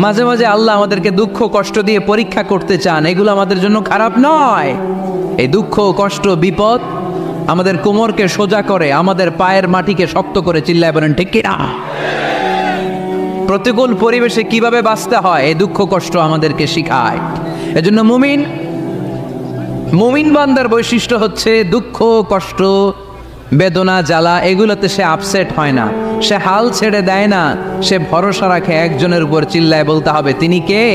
মাঝে মাঝে আল্লাহ আমাদেরকে দুঃখ কষ্ট দিয়ে পরীক্ষা করতে চান, এগুলো আমাদের জন্য খারাপ নয়। এই দুঃখ কষ্ট বিপদ আমাদের কোমরকে সোজা করে, আমাদের পায়ের মাটিকে শক্ত করে, চিল্লায় বলেন ঠিক কি না? প্রতিকূল পরিবেশে কিভাবে বাঁচতে হয় এই দুঃখ কষ্ট আমাদেরকে শিখায়। এজন্য মুমিন বান্দার বৈশিষ্ট্য হচ্ছে দুঃখ কষ্ট বেদনা জ্বালা এগুলোতে সে আপসেট হয় না, সে হাল ছেড়ে দেয় না, সে ভরসা রাখে একজনের উপর, চিল্লায় বলতে হবে তিনি কে?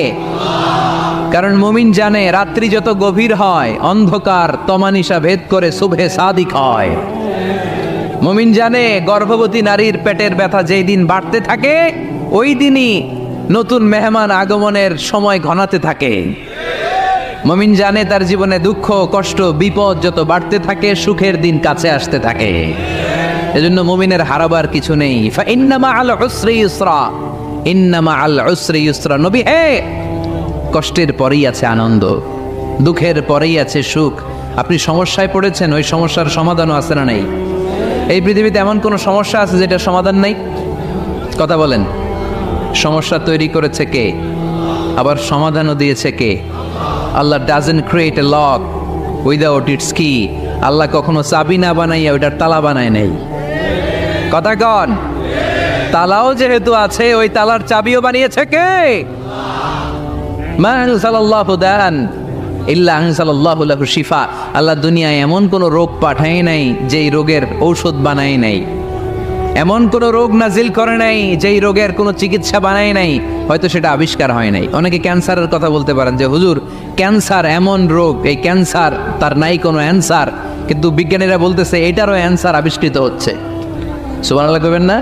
কারণ মুমিন জানে রাত্রি যত গভীর হয় অন্ধকার তমানিসা ভেদ করে সুবহে সাদিক হয়। মুমিন জানে গর্ভবতী নারীর পেটের ব্যথা যেই দিন বাড়তে থাকে ওই দিনই নতুন মেহমান আগমনের সময় ঘনাতে থাকে। মুমিন জানে তার জীবনে দুঃখ কষ্ট বিপদ যত বাড়তে থাকে সুখের দিন কাছে আসতে থাকে। এজন্য মুমিনের হারাবার কিছু নেই। ইন্না মাআল উসরি ইউসরা, ইন্না মাআল উসরি ইউসরা। নবী হে, কষ্টের পরেই আছে আনন্দ, দুঃখের পরেই আছে সুখ। আপনি সমস্যায় পড়েছেন, ওই সমস্যার সমাধানও আছে না নেই? এই পৃথিবীতে এমন কোন সমস্যা আছে যেটার সমাধান নেই? কথা বলেন। সমস্যা তৈরি করেছে কে? আবার সমাধানও দিয়েছে কে? আল্লাহ doesn't create a lock without its key. আল্লাহ কখনো চাবি না বানাইয়া ওইটার তালা বানায় নাই। কথা কন। তালাও যেহেতু আছে ওই তালার চাবিও বানিয়েছে কে? মা আনজালাল্লাহু দান ইল্লা আনজালাল্লাহু লাহু শিফা। আল্লাহ দুনিয়ায় এমন কোন রোগ পাঠায় নাই যেই রোগের ঔষধ বানায় নাই, এমন কোন রোগ নাজিল করে নাই যেই রোগের কোনো চিকিৎসা বানায় নাই, হয়তো সেটা আবিষ্কার হয় নাই। অনেকে ক্যান্সারের কথা বলতে পারেন যে হুজুর ক্যান্সার এমন রোগ, এই ক্যান্সার তার নাই কোনো অ্যান্সার, কিন্তু বিজ্ঞানীরা বলতেছে এটারও অ্যান্সার আবিষ্কৃত হচ্ছে। সুবহানাল্লাহ কইবেন না?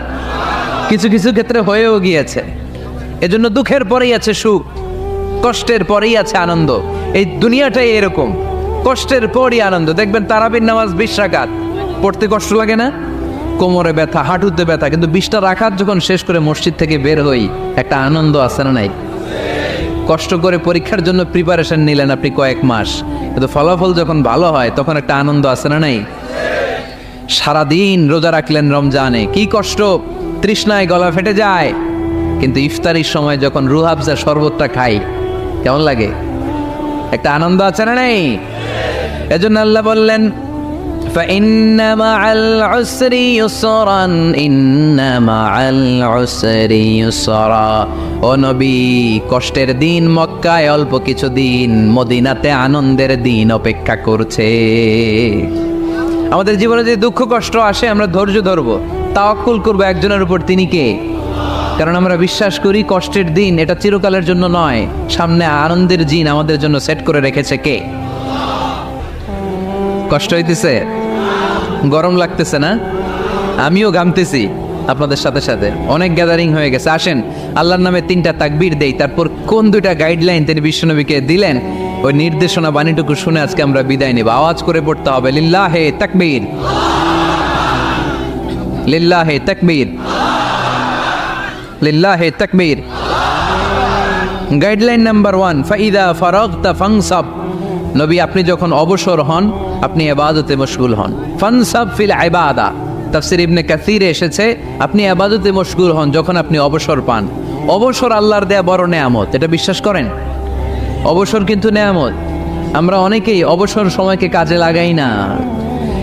কিছু কিছু ক্ষেত্রে হয়েও গিয়েছে। এজন্য দুঃখের পরেই আছে সুখ, কষ্টের পরেই আছে আনন্দ। এই দুনিয়াটাই এরকম, কষ্টের পরই আনন্দ। দেখবেন তারাবির নামাজ 20 রাকাত পড়তে কষ্ট লাগে না? কোমরে ব্যথা, হাঁটুতে ব্যথা, কিন্তু 20টা রাকাত যখন শেষ করে মসজিদ থেকে বের হই একটা আনন্দ আছে না নাই? কষ্ট করে পরীক্ষার জন্য প্রিপারেশন নিলেন আপনি কয়েক মাস, কিন্তু ফলাফল যখন ভালো হয় তখন একটা আনন্দ আছে না নাই? সারাদিন রোজা রাখলেন রমজানে, কি কষ্ট, তৃষ্ণায় গলা ফেটে যায়, কিন্তু ইফতারির সময় যখন রুহ আফজা শরবতটা খাই কেমন লাগে? একটা আনন্দ আছে না নাই? এজন্য আল্লাহ বললেন فإن مع العسر يسرا إن مع العسر يسرا। ও নবী, কষ্টের দিন মক্কায় অল্প কিছু দিন, মদিনাতে আনন্দের দিন অপেক্ষা করছে। আমাদের জীবনে যে দুঃখ কষ্ট আসে আমরা ধৈর্য ধরবো, তাওয়াক্কুল করবো একজনের উপর, তিনি কে? কারণ আমরা বিশ্বাস করি কষ্টের দিন এটা চিরকালের জন্য নয়, সামনে আনন্দের দিন আমাদের জন্য সেট করে রেখেছে কে? কষ্ট হইতেছে, গরম লাগতেছে না? আমিও ঘামতেছি আপনাদের সাথে সাথে। অনেক গ্যাদারিং হয়ে গেছে, আসেন আল্লাহর নামে 3টা তাকবীর দেই, তারপর কোন 2টা গাইডলাইন তিনি বিশ্বনবীকে দিলেন ওই নির্দেশনা বাণীটুকু শুনে আজকে আমরা বিদায় নেব। আওয়াজ করে পড়তে হবে লিল্লাহে তাকবীর, লিল্লাহে তাকবীর, লিল্লাহে তাকবীর। গাইডলাইন নাম্বার 1, ফাইদা ফারাগতা ফানসাব। নবী আপনি যখন অবসর হন আপনি ইবাদতে মশগুল হন। ফানসাব ফিল ইবাদা, তাফসীর ইবনে কাসিরে এসেছে আপনি ইবাদতে মশগুল হন যখন আপনি অবসর পান। অবসর আল্লাহর দেয়া বড় নেয়ামত, এটা বিশ্বাস করেন? অবসর কিন্তু নেয়ামত। আমরা অনেকেই অবসর সময়কে কাজে লাগাই না,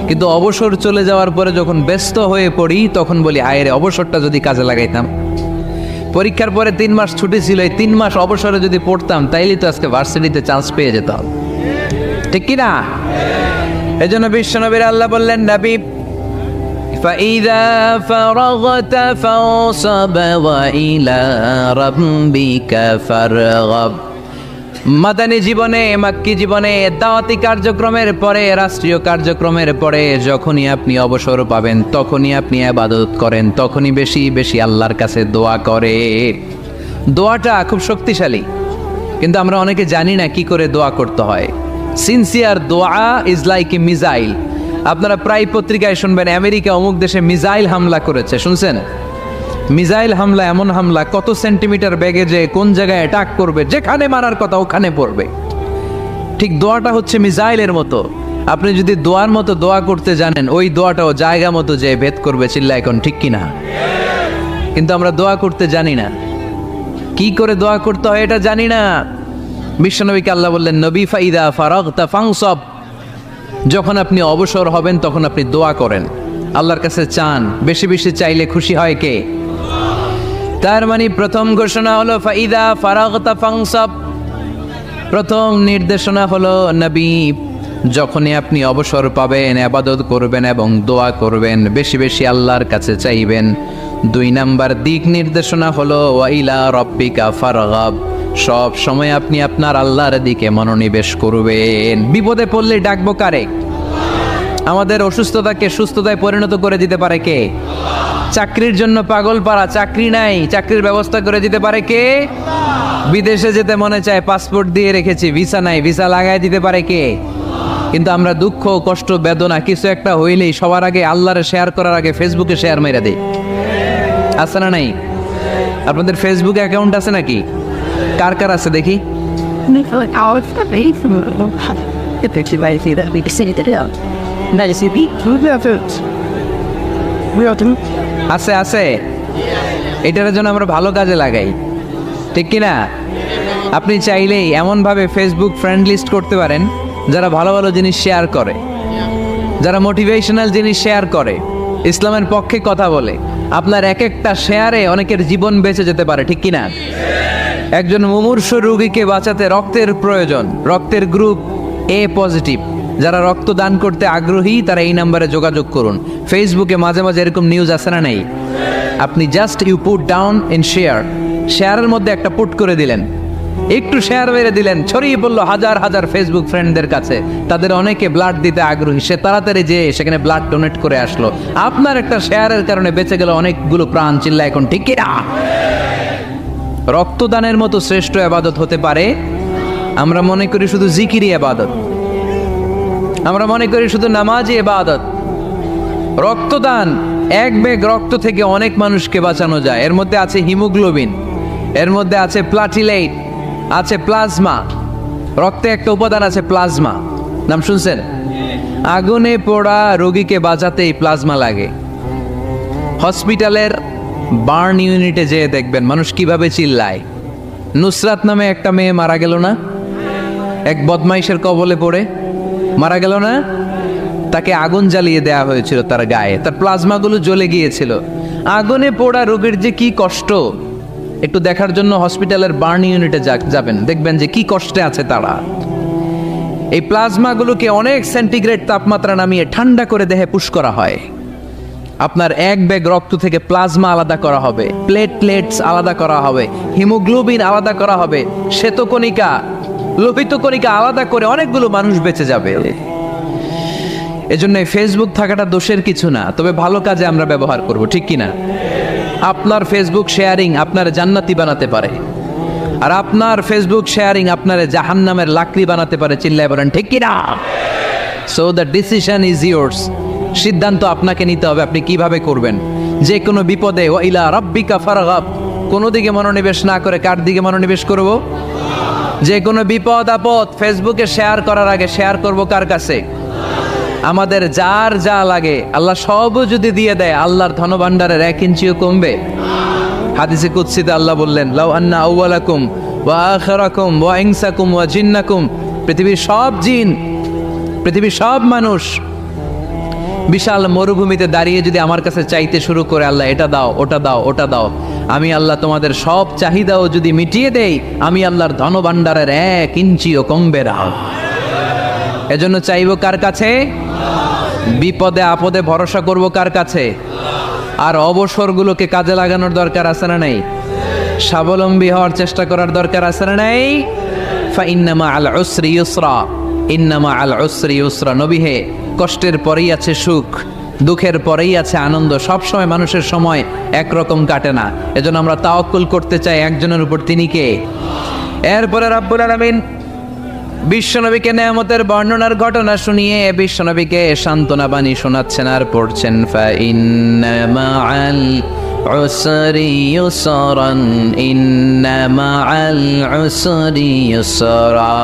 কিন্তু অবসর চলে যাওয়ার পরে যখন ব্যস্ত হয়ে পড়ি তখন বলি হায় রে, অবসরটা যদি কাজে লাগাইতাম। পরীক্ষার পরে 3 মাস ছুটি ছিল, এই 3 মাস অবসরে যদি পড়তাম তাইলে তো আজকে ভার্সিটিতে চান্স পেয়ে যেতাম, ঠিক কি না? এজন্য বিশ্বনবীর আল্লাহ বললেন নবী ফাইদা ফারাগতা ফানসাব ওয়া ইলা রাব্বিকা ফারগাব। মাদানী জীবনে, মাক্কি জীবনে, দাওয়াতি কার্যক্রমের পরে, রাষ্ট্রীয় কার্যক্রমের পরে যখনই আপনি অবসর পাবেন তখনই আপনি ইবাদত করেন, তখনই বেশি বেশি আল্লাহর কাছে দোয়া করে। দোয়াটা খুব শক্তিশালী, কিন্তু আমরা অনেকে জানি না কি করে দোয়া করতে হয়। সিনসিয়ার দোয়া ইজ লাইক এ মিসাইল। আপনারা প্রায় পত্রিকায় শুনবেন আমেরিকা অমুক দেশে মিসাইল হামলা করেছে, শুনছেন? মিসাইল হামলা এমন হামলা কত সেন্টিমিটার বেগে যে কোন জায়গায় অ্যাটাক করবে, যেখানে মারার কথা ওখানে পড়বে। ঠিক দোয়াটা হচ্ছে মিসাইলের মতো। আপনি যদি দোয়ার মতো দোয়া করতে জানেন ওই দোয়াটাও জায়গা মতো যে ভেদ করবে, চিল্লা এখন ঠিক কিনা? কিন্তু আমরা দোয়া করতে জানি না। কি করে দোয়া করতে হয় এটা জানি না। বিশ্বনবীকে আল্লাহ বললেন, নবী ফাইদা ফারাগতা ফানসব, যখন আপনি অবসর হবেন তখন আপনি দোয়া করেন, আল্লাহর কাছে চান। বেশি বেশি চাইলে খুশি হয় কে? তার মানে প্রথম ঘোষণা হলো ফাইদা ফারাগতা ফানসব, প্রথম নির্দেশনা হলো নবী যখনই আপনি অবসর পাবেন ইবাদত করবেন এবং দোয়া করবেন, বেশি বেশি আল্লাহর কাছে চাইবেন। 2 নাম্বার দিক নির্দেশনা হলো ওয়াইলা রব্বিকা ফারগাব, সব সময় আপনি আপনার আল্লাহর দিকে মনোনিবেশ করবেন। বিপদে পড়লে ডাকবো কারে? আমাদের অসুস্থতাকে সুস্থতায় পরিণত করে দিতে পারে কে? চাকরির জন্য পাগল পারা, চাকরি নাই, চাকরির ব্যবস্থা করে দিতে পারে কে? বিদেশে যেতে মনে চায়, পাসপোর্ট দিয়ে রেখেছি, ভিসা নাই, ভিসা লাগাই দিতে পারে কে? কিন্তু আমরা দুঃখ কষ্ট বেদনা কিছু একটা হইলেই সবার আগে আল্লাহরে শেয়ার করার আগে ফেসবুকে শেয়ার মেরে দেই। আছে না নাই? আপনাদের ফেসবুক অ্যাকাউন্ট আছে নাকি? কার কার আছে দেখি? আছে আছে, এটার জন্য আমরা ভালো কাজে লাগাই, ঠিক কিনা? আপনি চাইলেই এমনভাবে ফেসবুক ফ্রেন্ড লিস্ট করতে পারেন যারা ভালো ভালো জিনিস শেয়ার করে, যারা মোটিভেশনাল জিনিস শেয়ার করে, ইসলামের পক্ষে কথা বলে। আপনার এক একটা শেয়ারে অনেকের জীবন বেঁচে যেতে পারে, ঠিক কিনা? একজন মুমূর্ষ রোগীকে বাঁচাতে রক্তের প্রয়োজন, রক্তের গ্রুপ এ পজিটিভ, যারা রক্ত দান করতে আগ্রহী তারা এই নাম্বারে যোগাযোগ করুন। ফেসবুকে মাঝে মাঝে এরকম নিউজ আসে না নাই? আপনি just you put down in share, শেয়ারের মধ্যে একটা পুট করে দিলেন, একটু শেয়ার মেরে দিলেন, ছড়িয়ে পড়লো হাজার হাজার ফেসবুক ফ্রেন্ডদের কাছে। তাদের অনেকে ব্লাড দিতে আগ্রহী, সে তাড়াতাড়ি যেয়ে সেখানে ব্লাড ডোনেট করে আসলো। আপনার একটা শেয়ারের কারণে বেঁচে গেল অনেকগুলো প্রাণ। চিল্লা এখন ঠিক কিনা? রক্তদানের মতো শ্রেষ্ঠ ইবাদত হতে পারে? আমরা মনে করি শুধু জিকিরি ইবাদত, আমরা মনে করি শুধু নামাজি ইবাদত। রক্তদান, এক ব্যাগ রক্ত থেকে অনেক মানুষকে বাঁচানো যায়। এর মধ্যে আছে হিমোগ্লোবিন, এর মধ্যে আছে প্লাটিলেট, আছে প্লাজমা। রক্তে একটা উপাদান আছে প্লাজমা, নাম শুনছেন? আগুনে পোড়া রোগীকে বাঁচাতে এই প্লাজমা লাগে। হসপিটালের বার্ন ইউনিটে যেয়ে দেখবেন মানুষ কিভাবে চিল্লায়। নুসরাত নামে একটা মেয়ে মারা গেল না, এক বদমাইশের কবলে পড়ে মারা গেল না? তাকে আগুন জ্বালিয়ে দেয়া হয়েছিল তার গায়ে, তার প্লাজমাগুলো জ্বলে গিয়েছিল। আগুনে পোড়া রোগীর যে কি কষ্ট, একটু দেখার জন্য হসপিটালের বার্ন ইউনিটে যাবেন, দেখবেন যে কি কষ্টে আছে তারা। এই প্লাজমাগুলোকে অনেক সেন্টিগ্রেড তাপমাত্রা নামিয়ে ঠান্ডা করে দেহে পুশ করা হয়। আপনার এক ব্যাগ রক্ত থেকে প্লাজমা আলাদা করা হবে, প্লেটলেটস আলাদা করা হবে, হিমোগ্লোবিন আলাদা করা হবে, শ্বেতকণিকা, লোহিত কণিকা আলাদা করে অনেকগুলো মানুষ বেঁচে যাবে। এজন্য ফেসবুক থাকাটা দোষের কিছু না, তবে ভালো কাজে আমরা ব্যবহার করব, ঠিক কিনা? আপনার ফেসবুক শেয়ারিং আপনার জান্নাতি বানাতে পারে, আর আপনার ফেসবুক শেয়ারিং আপনার জাহান্নামের লাকড়ি বানাতে পারে। চিল্লায় বলেন ঠিক কিনা? So the decision is yours, সিদ্ধান্ত আপনাকে নিতে হবে আপনি কিভাবে করবেন। যে কোনো বিপদে ওয়াইলা রাব্বিকা ফারগাব, কোনো দিকে মনোনিবেশ না করে কার দিকে মনোনিবেশ করব? যে কোনো বিপদ আপদ ফেসবুকে শেয়ার করার আগে শেয়ার করব কার কাছে? আমাদের যার যা লাগে আল্লাহ সবও যদি দিয়ে দেয়, আল্লাহর ধনভাণ্ডারের 1 ইঞ্চিও কমবে? হাদিসে কুদসিতে আল্লাহ বললেন, লাউ আন্না আউওয়ালাকুম ওয়া আখিরাকুম ওয়া ইনসাকুম ওয়া জিন্নাকুম, পৃথিবীর সব জিন, পৃথিবীর সব মানুষ বিশাল মরুভূমিতে দাঁড়িয়ে যদি আমার কাছে চাইতে শুরু করে, আল্লাহ এটা দাও, ওটা দাও, ওটা দাও, আমি আল্লাহ তোমাদের সব চাহিদাও যদি মিটিয়ে দেই, আমি আল্লাহর ধনভাণ্ডারের 1 ইঞ্চিও কমবে না। এজন্য চাইবো কার কাছে? বিপদে আপদে ভরসা করব কার কাছে? আর অবসরগুলোকে কাজে লাগানোর দরকার আছে না নাই? স্বাবলম্বী হওয়ার চেষ্টা করার দরকার আছে না নাই? ফাইন্না মাআল উসরি ইউসরা, ইন্না মাআল উসরি ইউসরা। নবী হে, কষ্টের পরেই আছে সুখ, দুঃখের পরেই আছে আনন্দ। সব সময় মানুষের সময় একরকম কাটে না। এজন্য আমরা তাওয়াক্কুল করতে চাই একজনের উপর, তিনি কে? এরপরে রাব্বুল আলামিন বিশ্বনবীকে নেয়ামতের বর্ণনার ঘটনা শুনিয়ে বিশ্বনবীকে সান্ত্বনা বাণী শোনাচ্ছেন আর পড়ছেন, ফাইন্না মাআল উসরি ইউসরান, ইন্না মাআল উসরি ইউসরা।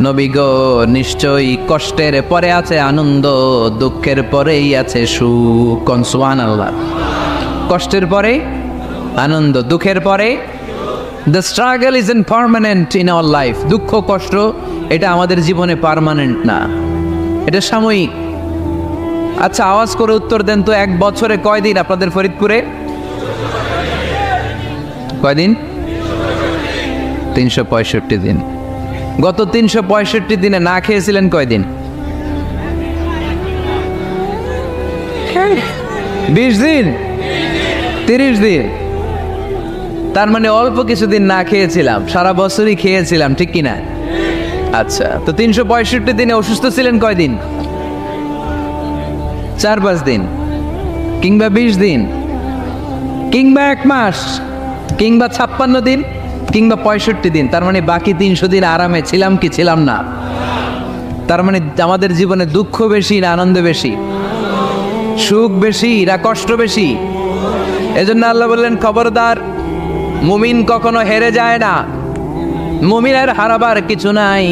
নবী গো, নিশ্চয়ই কষ্টের পরে আছে আনন্দ, দুঃখের পরেই আছে সুখ। সুবহানাল্লাহ। কষ্টের পরে আনন্দ, দুঃখের পরে the struggle is permanent in our life. দুঃখ কষ্ট এটা আমাদের জীবনে পার্মানেন্ট না, এটা সাময়িক। আচ্ছা, আওয়াজ করে উত্তর দেন তো, এক বছরে কয়দিন আপনাদের ফরিদপুরে? কয়দিন? 365 দিন। গত 365 দিনে না খেয়েছিলেন কয়দিন? 20 দিন, 30 দিন। তার মানে অল্প কিছুদিন না খেয়েছিলাম, সারা বছরই খেয়েছিলাম, ঠিক কিনা? আচ্ছা, তো 365 দিনে অসুস্থ ছিলেন কয়দিন? 4-5 দিন, কিংবা 20 দিন, কিংবা 1 মাস, কিংবা 56 দিন, কিংবা 65 দিন। তার মানে বাকি 300 দিন আরামে ছিলাম কি ছিলাম না? তার মানে আমাদের জীবনে দুঃখ বেশি না আনন্দ বেশি? সুখ বেশি না কষ্ট বেশি? এজন্য আল্লাহ বললেন, খবরদার, মুমিন কখনো হেরে যায় না, মুমিনের হারাবার কিছু নাই।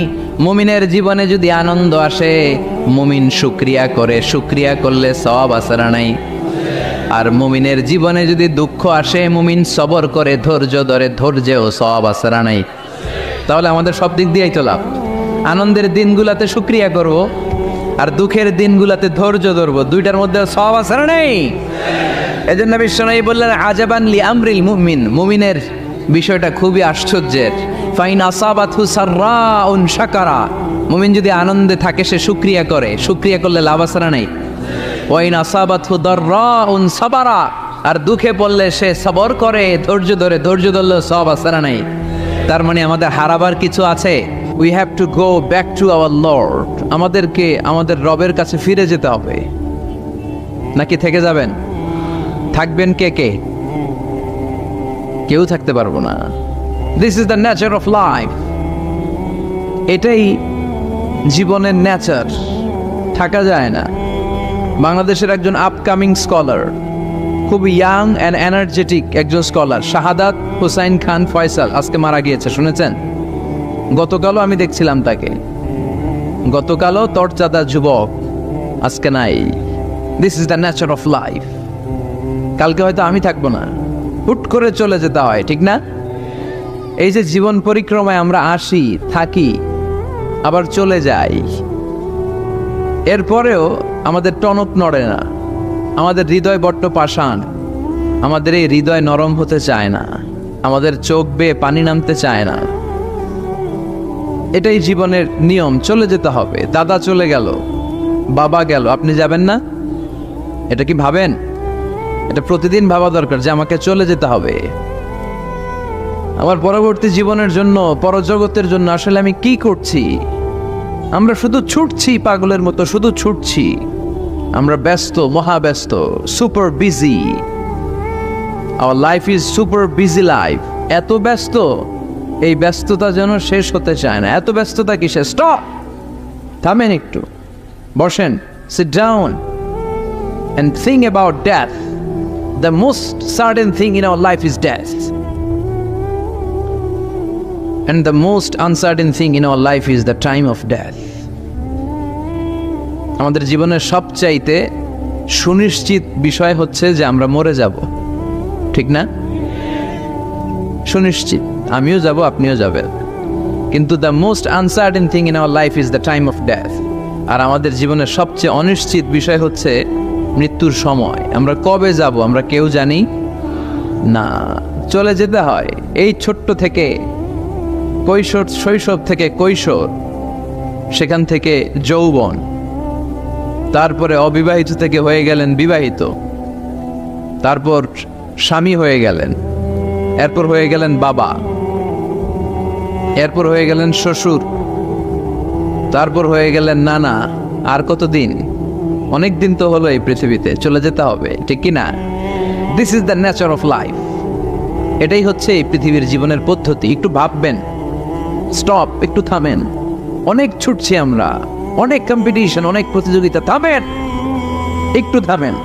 মুমিনের জীবনে যদি আনন্দ আসে, মুমিন শুকরিয়া করে, শুকরিয়া করলে সওয়াব আসারা নাই। আর মুমিনের জীবনে যদি দুঃখ আসে, মুমিন সবর করে, ধৈর্য ধরে, ধৈর্যেও সওয়াব আসারা নাই। তাহলে আমাদের সব দিক দিয়েই তো লাভ। আনন্দের দিনগুলাতে শুকরিয়া করব, আর দুঃখের দিনগুলাতে ধৈর্য ধরবো, দুইটার মধ্যে সওয়াব আসারা নেই। এজন্য বিশ্বনবী বললেন, আজাবান লি আমরিল মুমিন, মুমিনের বিষয়টা খুবই আশ্চর্যের। ফাইন আসাবাতহু সাররাউন শাকারা, মুমিন যদি আনন্দে থাকে সে শুকরিয়া করে, শুকরিয়া করলে লাভ আসারা নেই। ওয়াইন আসাবাতহু দাররাউন সাবারা, আর দুঃখে পড়লে সে সবর করে, ধৈর্য ধরে, ধৈর্য ধরলে সওয়াব আসারা নেই। তার মানে আমাদের হারাবার কিছু আছে। We have to go back to our Lord. আমাদেরকে আমাদের রবের কাছে ফিরে যেতে হবে। নাকি থেকে যাবেন? থাকবেন কে কে? কেউ থাকতে পারবো না। This is the nature of life. এটাই জীবনের নেচার, থাকা যায় না। বাংলাদেশের একজন আপকামিং স্কলার, খুব ইয়াং অ্যান্ড এনার্জেটিক একজন স্কলার, শাহাদাত হুসাইন খান ফয়সাল, আজকে মারা গিয়েছে, শুনেছেন? গতকালও আমি দেখছিলাম তাকে, গতকালও তরচাদা যুবক, আজকে নাই। This is the nature of life. কালকে হয়তো আমি থাকবো না, হুট করে চলে যেতে হয়, ঠিক না? এই যে জীবন পরিক্রমায় আমরা আসি, থাকি, আবার চলে যাই, এরপরেও আমাদের টনক নড়ে না, আমাদের হৃদয় বড্ড পাষাণ, আমাদের এই হৃদয় নরম হতে চায় না, আমাদের চোখ বেয়ে পানি নামতে চায় না। এটাই জীবনের নিয়ম, চলে যেতে হবে। দাদা চলে গেল, বাবা গেল, আপনি যাবেন না? এটা কি ভাবেন? এটা প্রতিদিন ভাবা দরকার যে আমাকে চলে যেতে হবে। আমার পরবর্তী জীবনের জন্য, পরজগতের জন্য আসলে আমি কি করছি? আমরা শুধু ছুটছি, পাগলের মতো শুধু ছুটছি। আমরা ব্যস্ত, মহাব্যস্ত, super busy. Our life is super busy life. এত ব্যস্ত, এই ব্যস্ততা যেন শেষ হতে চায় না। এত ব্যস্ততা কিসে? স্টপ, থামেন একটু, বসেন, sit down and think about death. The most certain thing in our life is death, and the most uncertain thing in our life is the time of death. আমাদের জীবনের সবচাইতে সুনিশ্চিত বিষয় হচ্ছে যে আমরা মরে যাব, ঠিক না? সুনিশ্চিত, আমিও যাব, আপনিও যাবেন। কিন্তু the most uncertain thing in our life is the time of death. আর আমাদের জীবনের সবচেয়ে অনিশ্চিত বিষয় হচ্ছে মৃত্যুর সময়। আমরা কবে যাব আমরা কেউ জানি না। চলে যেতে হয় এই ছোট্ট থেকে, কৈশোর, শৈশব থেকে কৈশোর, সেখান থেকে যৌবন, তারপরে অবিবাহিত থেকে হয়ে গেলেন বিবাহিত, তারপর স্বামী হয়ে গেলেন, এরপর হয়ে গেলেন বাবা, এরপর হয়ে গেলেন শ্বশুর, তারপর হয়ে গেলেন নানা। আর কতদিন? অনেক দিন তো হলো এই পৃথিবীতে, চলে যেতে হবে, ঠিক কি না? This is the nature of life. এটাই হচ্ছে এই পৃথিবীর জীবনের পদ্ধতি। একটু ভাববেন, স্টপ, একটু থামেন। অনেক ছুটছি আমরা, অনেক কম্পিটিশন, অনেক প্রতিযোগিতা, থামেন, একটু থামেন।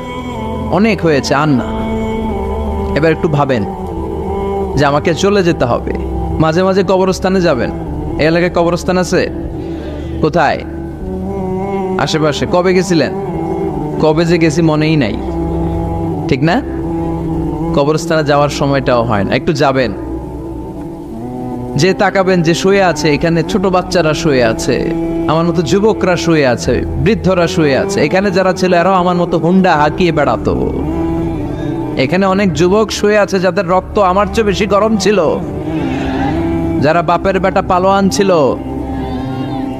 অনেক হয়েছে, আর না। এবার একটু ভাবেন যে আমাকে চলে যেতে হবে। মাঝে মাঝে কবরস্থানে যাবেন। এই এলাকায় কবরস্থান আছে? কোথায়? আশেপাশে। কবে গেছিলেন? কবে যে গেছি মনেই নাই, ঠিক না? কবরস্থানে যাওয়ার সময়টাও হয় না। একটু যাবেন, যে তাকাবেন যে শুয়ে আছে, এখানে ছোট বাচ্চারা শুয়ে আছে, আমার মতো যুবকরা শুয়ে আছে, বৃদ্ধরা শুয়ে আছে। এখানে যারা ছিল এরাও আমার মতো হুন্ডা হাঁকিয়ে বেড়াতো। এখানে অনেক যুবক শুয়ে আছে যাদের রক্ত আমার চেয়ে বেশি গরম ছিল, যারা বাপের বেটা পালোয়ান ছিল।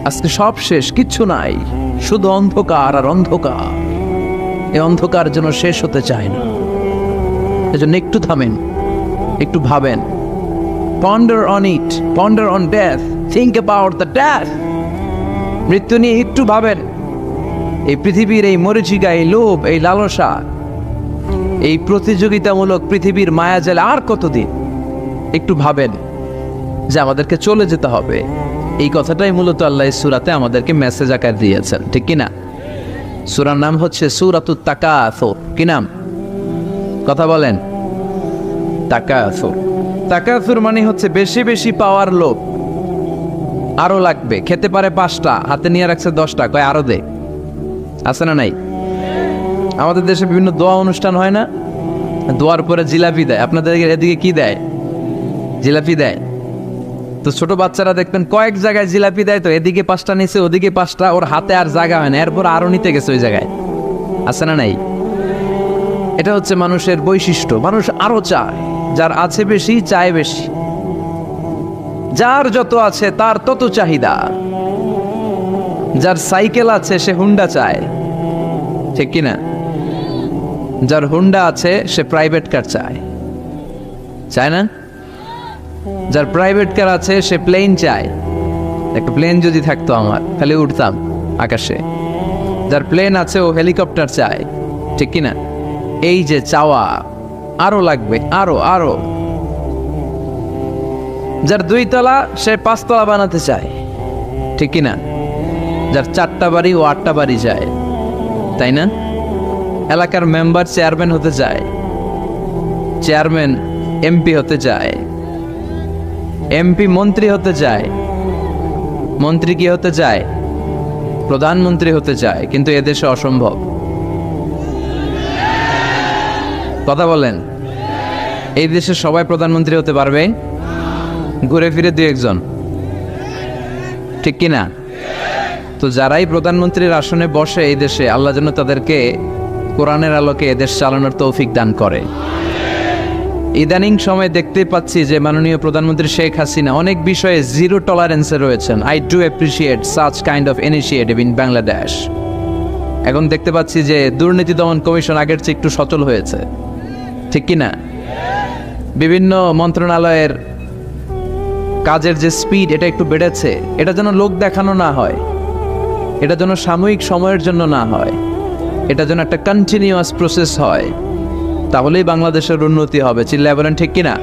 আজকে সব শেষ, কিচ্ছু নাই, শুধু অন্ধকার আর অন্ধকার। এই অন্ধকার যেন শেষ হতে চায় না। এজন্য একটু থামেন, একটু ভাবেন। Ponder on it, ponder on death, think about the death. মৃত্যু নিয়ে একটু ভাবেন। এই পৃথিবীর এই মরীচিকা, এই লোভ, এই লালসা, এই প্রতিযোগিতামূলক পৃথিবীর মায়াজালে আর কতদিন? একটু ভাবেন যে আমাদেরকে চলে যেতে হবে। এই কথাটাই মূলত আল্লাহ সূরাতে আমাদেরকে মেসেজ আকার দিয়েছেন, ঠিক কিনা? সূরার নাম হচ্ছে সূরাতুত তাকাসুর। কি নাম? কথা বলেন। তাকাসুর। তাকাসুর মানে হচ্ছে বেশি বেশি পাওয়ার লোভ। আরো লাগবে, খেতে পারে 5টা, হাতে নিয়ে রাখছে 10টা, কয় আরো দে। আছে না নাই? আমাদের দেশে বিভিন্ন দোয়া অনুষ্ঠান হয় না? দোয়ার পরে জিলাপি দেয়। আপনাদের এদিকে কি দেয়? জিলাপি দেয়। তো ছোট বাচ্চারা দেখবেন কয়েক জায়গায় জিলাপি দেয়, তো এদিকে 5টা নিচে, ওদিকে 5টা, ওর হাতে আর জায়গা হয় না, এরপর আরো নিতে গেছে ওই জায়গায়। আছে না নাই? এটা হচ্ছে মানুষের বৈশিষ্ট্য। মানুষ আরো চায়, যার আছে বেশি চায় বেশি। যার যত আছে তার তত চাহিদা। যার সাইকেল আছে সে হুন্ডা চায়, ঠিক কিনা? যার হুন্ডা আছে সে প্রাইভেট কার চায়, চায় না? যার প্রাইভেট কার আছে সে প্লেন চায়। একটা প্লেন যদি থাকতো আমার, খালি উঠতাম আকাশে। যার প্লেন আছে ও হেলিকপ্টার চায়, ঠিক কিনা? এই যে চাওয়া, আরো লাগবে, আরো আরো। যার 2 তলা সে 5 তলা বানাতে চায়, ঠিক কিনা? যার 4টা বাড়ি ও 8টা বাড়ি চায়, তাই না? এলাকার মেম্বার চেয়ারম্যান হতে চায়, চেয়ারম্যান এমপি হতে চায়, এমপি মন্ত্রী হতে চায়, মন্ত্রী কি হতে চায়? প্রধানমন্ত্রী হতে চায়। কিন্তু এদেশে অসম্ভব। কথা বলেন। এই দেশে সবাই প্রধানমন্ত্রী হতে পারবে? ঘুরে ফিরে 2-1 জন, ঠিক কিনা? তো যারাই প্রধানমন্ত্রীর আসনে বসে এই দেশে, আল্লাহ যেন তাদেরকে কোরআনের আলোকে এদেশ চালানোর তৌফিক দান করে। ইদানিং সময় দেখতে পাচ্ছি যে মাননীয় প্রধানমন্ত্রী শেখ হাসিনা অনেক বিষয়ে জিরো টলারেন্সে রয়েছেন। I do appreciate such kind of initiative in Bangladesh. এখন দেখতে পাচ্ছি যে দুর্নীতি দমন কমিশন আগের চেয়ে একটু সচল হয়েছে, ঠিক কিনা? বিভিন্ন মন্ত্রণালয়ের কাজের যে স্পিড, এটা একটু বেড়েছে। এটা যেন লোক দেখানো না হয়, এটা যেন সাময়িক সময়ের জন্য না হয়, এটা যেন একটা কন্টিনিউয়াস প্রসেস হয়। তাহলেই বাংলাদেশের উন্নতি হবে। চিল্লায় বলেন, ঠিক কিনা?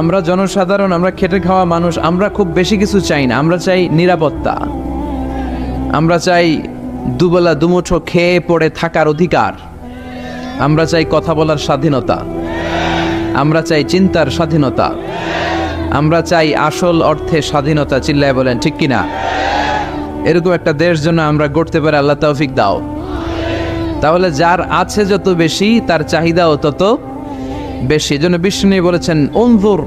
আমরা জনসাধারণ, আমরা খেটে খাওয়া মানুষ, আমরা খুব বেশি কিছু চাই না। আমরা চাই নিরাপত্তা, আমরা চাই দুবেলা দুমুঠো খেয়ে পড়ে থাকার অধিকার, আমরা চাই কথা বলার স্বাধীনতা, আমরা চাই চিন্তার স্বাধীনতা, আমরা চাই আসল অর্থে স্বাধীনতা। চিল্লায় বলেন, ঠিক কিনা? এরকম একটা দেশ যেন আমরা গড়তে পারি, আল্লাহ তৌফিক দাও। তাহলে যার আছে যত বেশি, তার চাহিদাও তত বেশি। এজন্য বিষ্ণু বলেছেন, উনজুর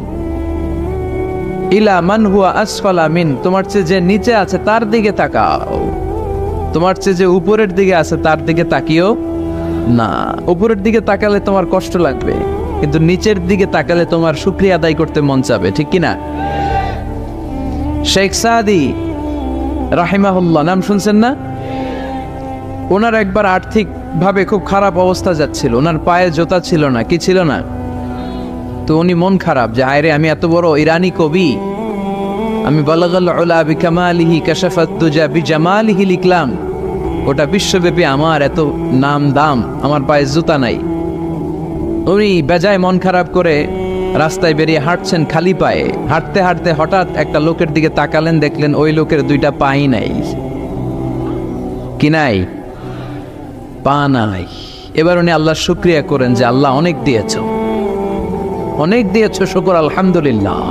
ইলা মান হুয়া আসফালা মিন, তোমার চেয়ে যে নিচে আছে তার দিকে তাকাও, তোমার চেয়ে যে উপরের দিকে আছে তার দিকে তাকিও না। উপরের দিকে তাকালে তোমার কষ্ট লাগবে, কিন্তু নিচের দিকে তাকালে তোমার শুকরিয়া আদায় করতে মন চাবে, ঠিক কিনা? শেখ সাদি রাহিমাহুল্লাহ, নাম শুনছেন না? ওনার একবার আর্থিক ভাবে খুব খারাপ অবস্থা যাচ্ছিল, ওনার পায়ে জোতা ছিল না, কি ছিল না? তো উনি মন খারাপ যে হায়রে, আমি এত বড় ইরানি কবি, আমি বালাগাল উলা বিকামালিহি কাশাফাত দুজা বিজামালিহি লিখলাম, ওটা বিশ্বব্যাপী আমার এত নাম দাম, আমার পায়ে জুতা নাই। উনি বেজায় মন খারাপ করে রাস্তায় বেরিয়ে হাঁটছেন খালি পায়ে। হাঁটতে হাঁটতে হঠাৎ একটা লোকের দিকে তাকালেন, দেখলেন ওই লোকের 2টা পাই নাই। কি নাই? পা নাই। এবার উনি আল্লাহর শুকরিয়া করেন যে আল্লাহ অনেক দিয়েছ, অনেক দিয়েছ, শুকর আলহামদুলিল্লাহ।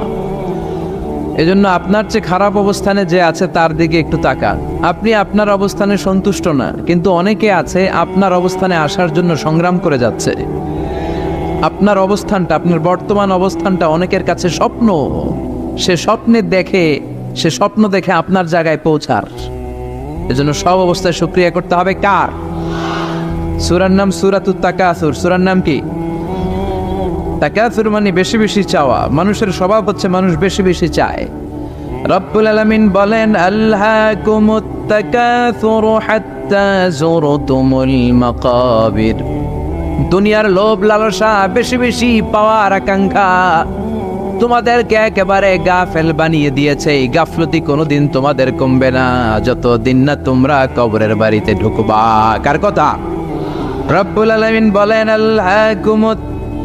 এজন্য আপনার চেয়ে খারাপ অবস্থানে যে আছে তার দিকে একটু তাকান। আপনি আপনার অবস্থানে সন্তুষ্ট না, কিন্তু অনেকে আছে আপনার অবস্থানে আসার জন্য সংগ্রাম করে যাচ্ছে। আপনার অবস্থানটা, আপনার বর্তমান অবস্থানটা অনেকের কাছে স্বপ্ন, সে স্বপ্ন দেখে আপনার জায়গায় পৌঁছার। এজন্য সব অবস্থায় শুকরিয়া করতে হবে কার? সূরার নাম সূরাতুত তাকাসুর। সূরার নাম কি? তাকাসুর মানে বেশি বেশি চাওয়া। মানুষের স্বভাব হচ্ছে মানুষ বেশি বেশি চায়। রব্বুল আলামিন বলেন, আল্হাকুমুত তাকাসুর হাত্তা যুরতুমুল মাকাবির। দুনিয়ার লোভ লালসা, বেশি বেশি পাওয়ার আকাঙ্ক্ষা তোমাদেরকে একেবারে গাফেল বানিয়ে দিয়েছে। এই গাফলতি কোনোদিন তোমাদের কমবে না যতদিন না তোমরা কবরের বাড়িতে ঢুকবা। কার কথা? রব্বুল আলামিন বলেন, আল্হাকুমুত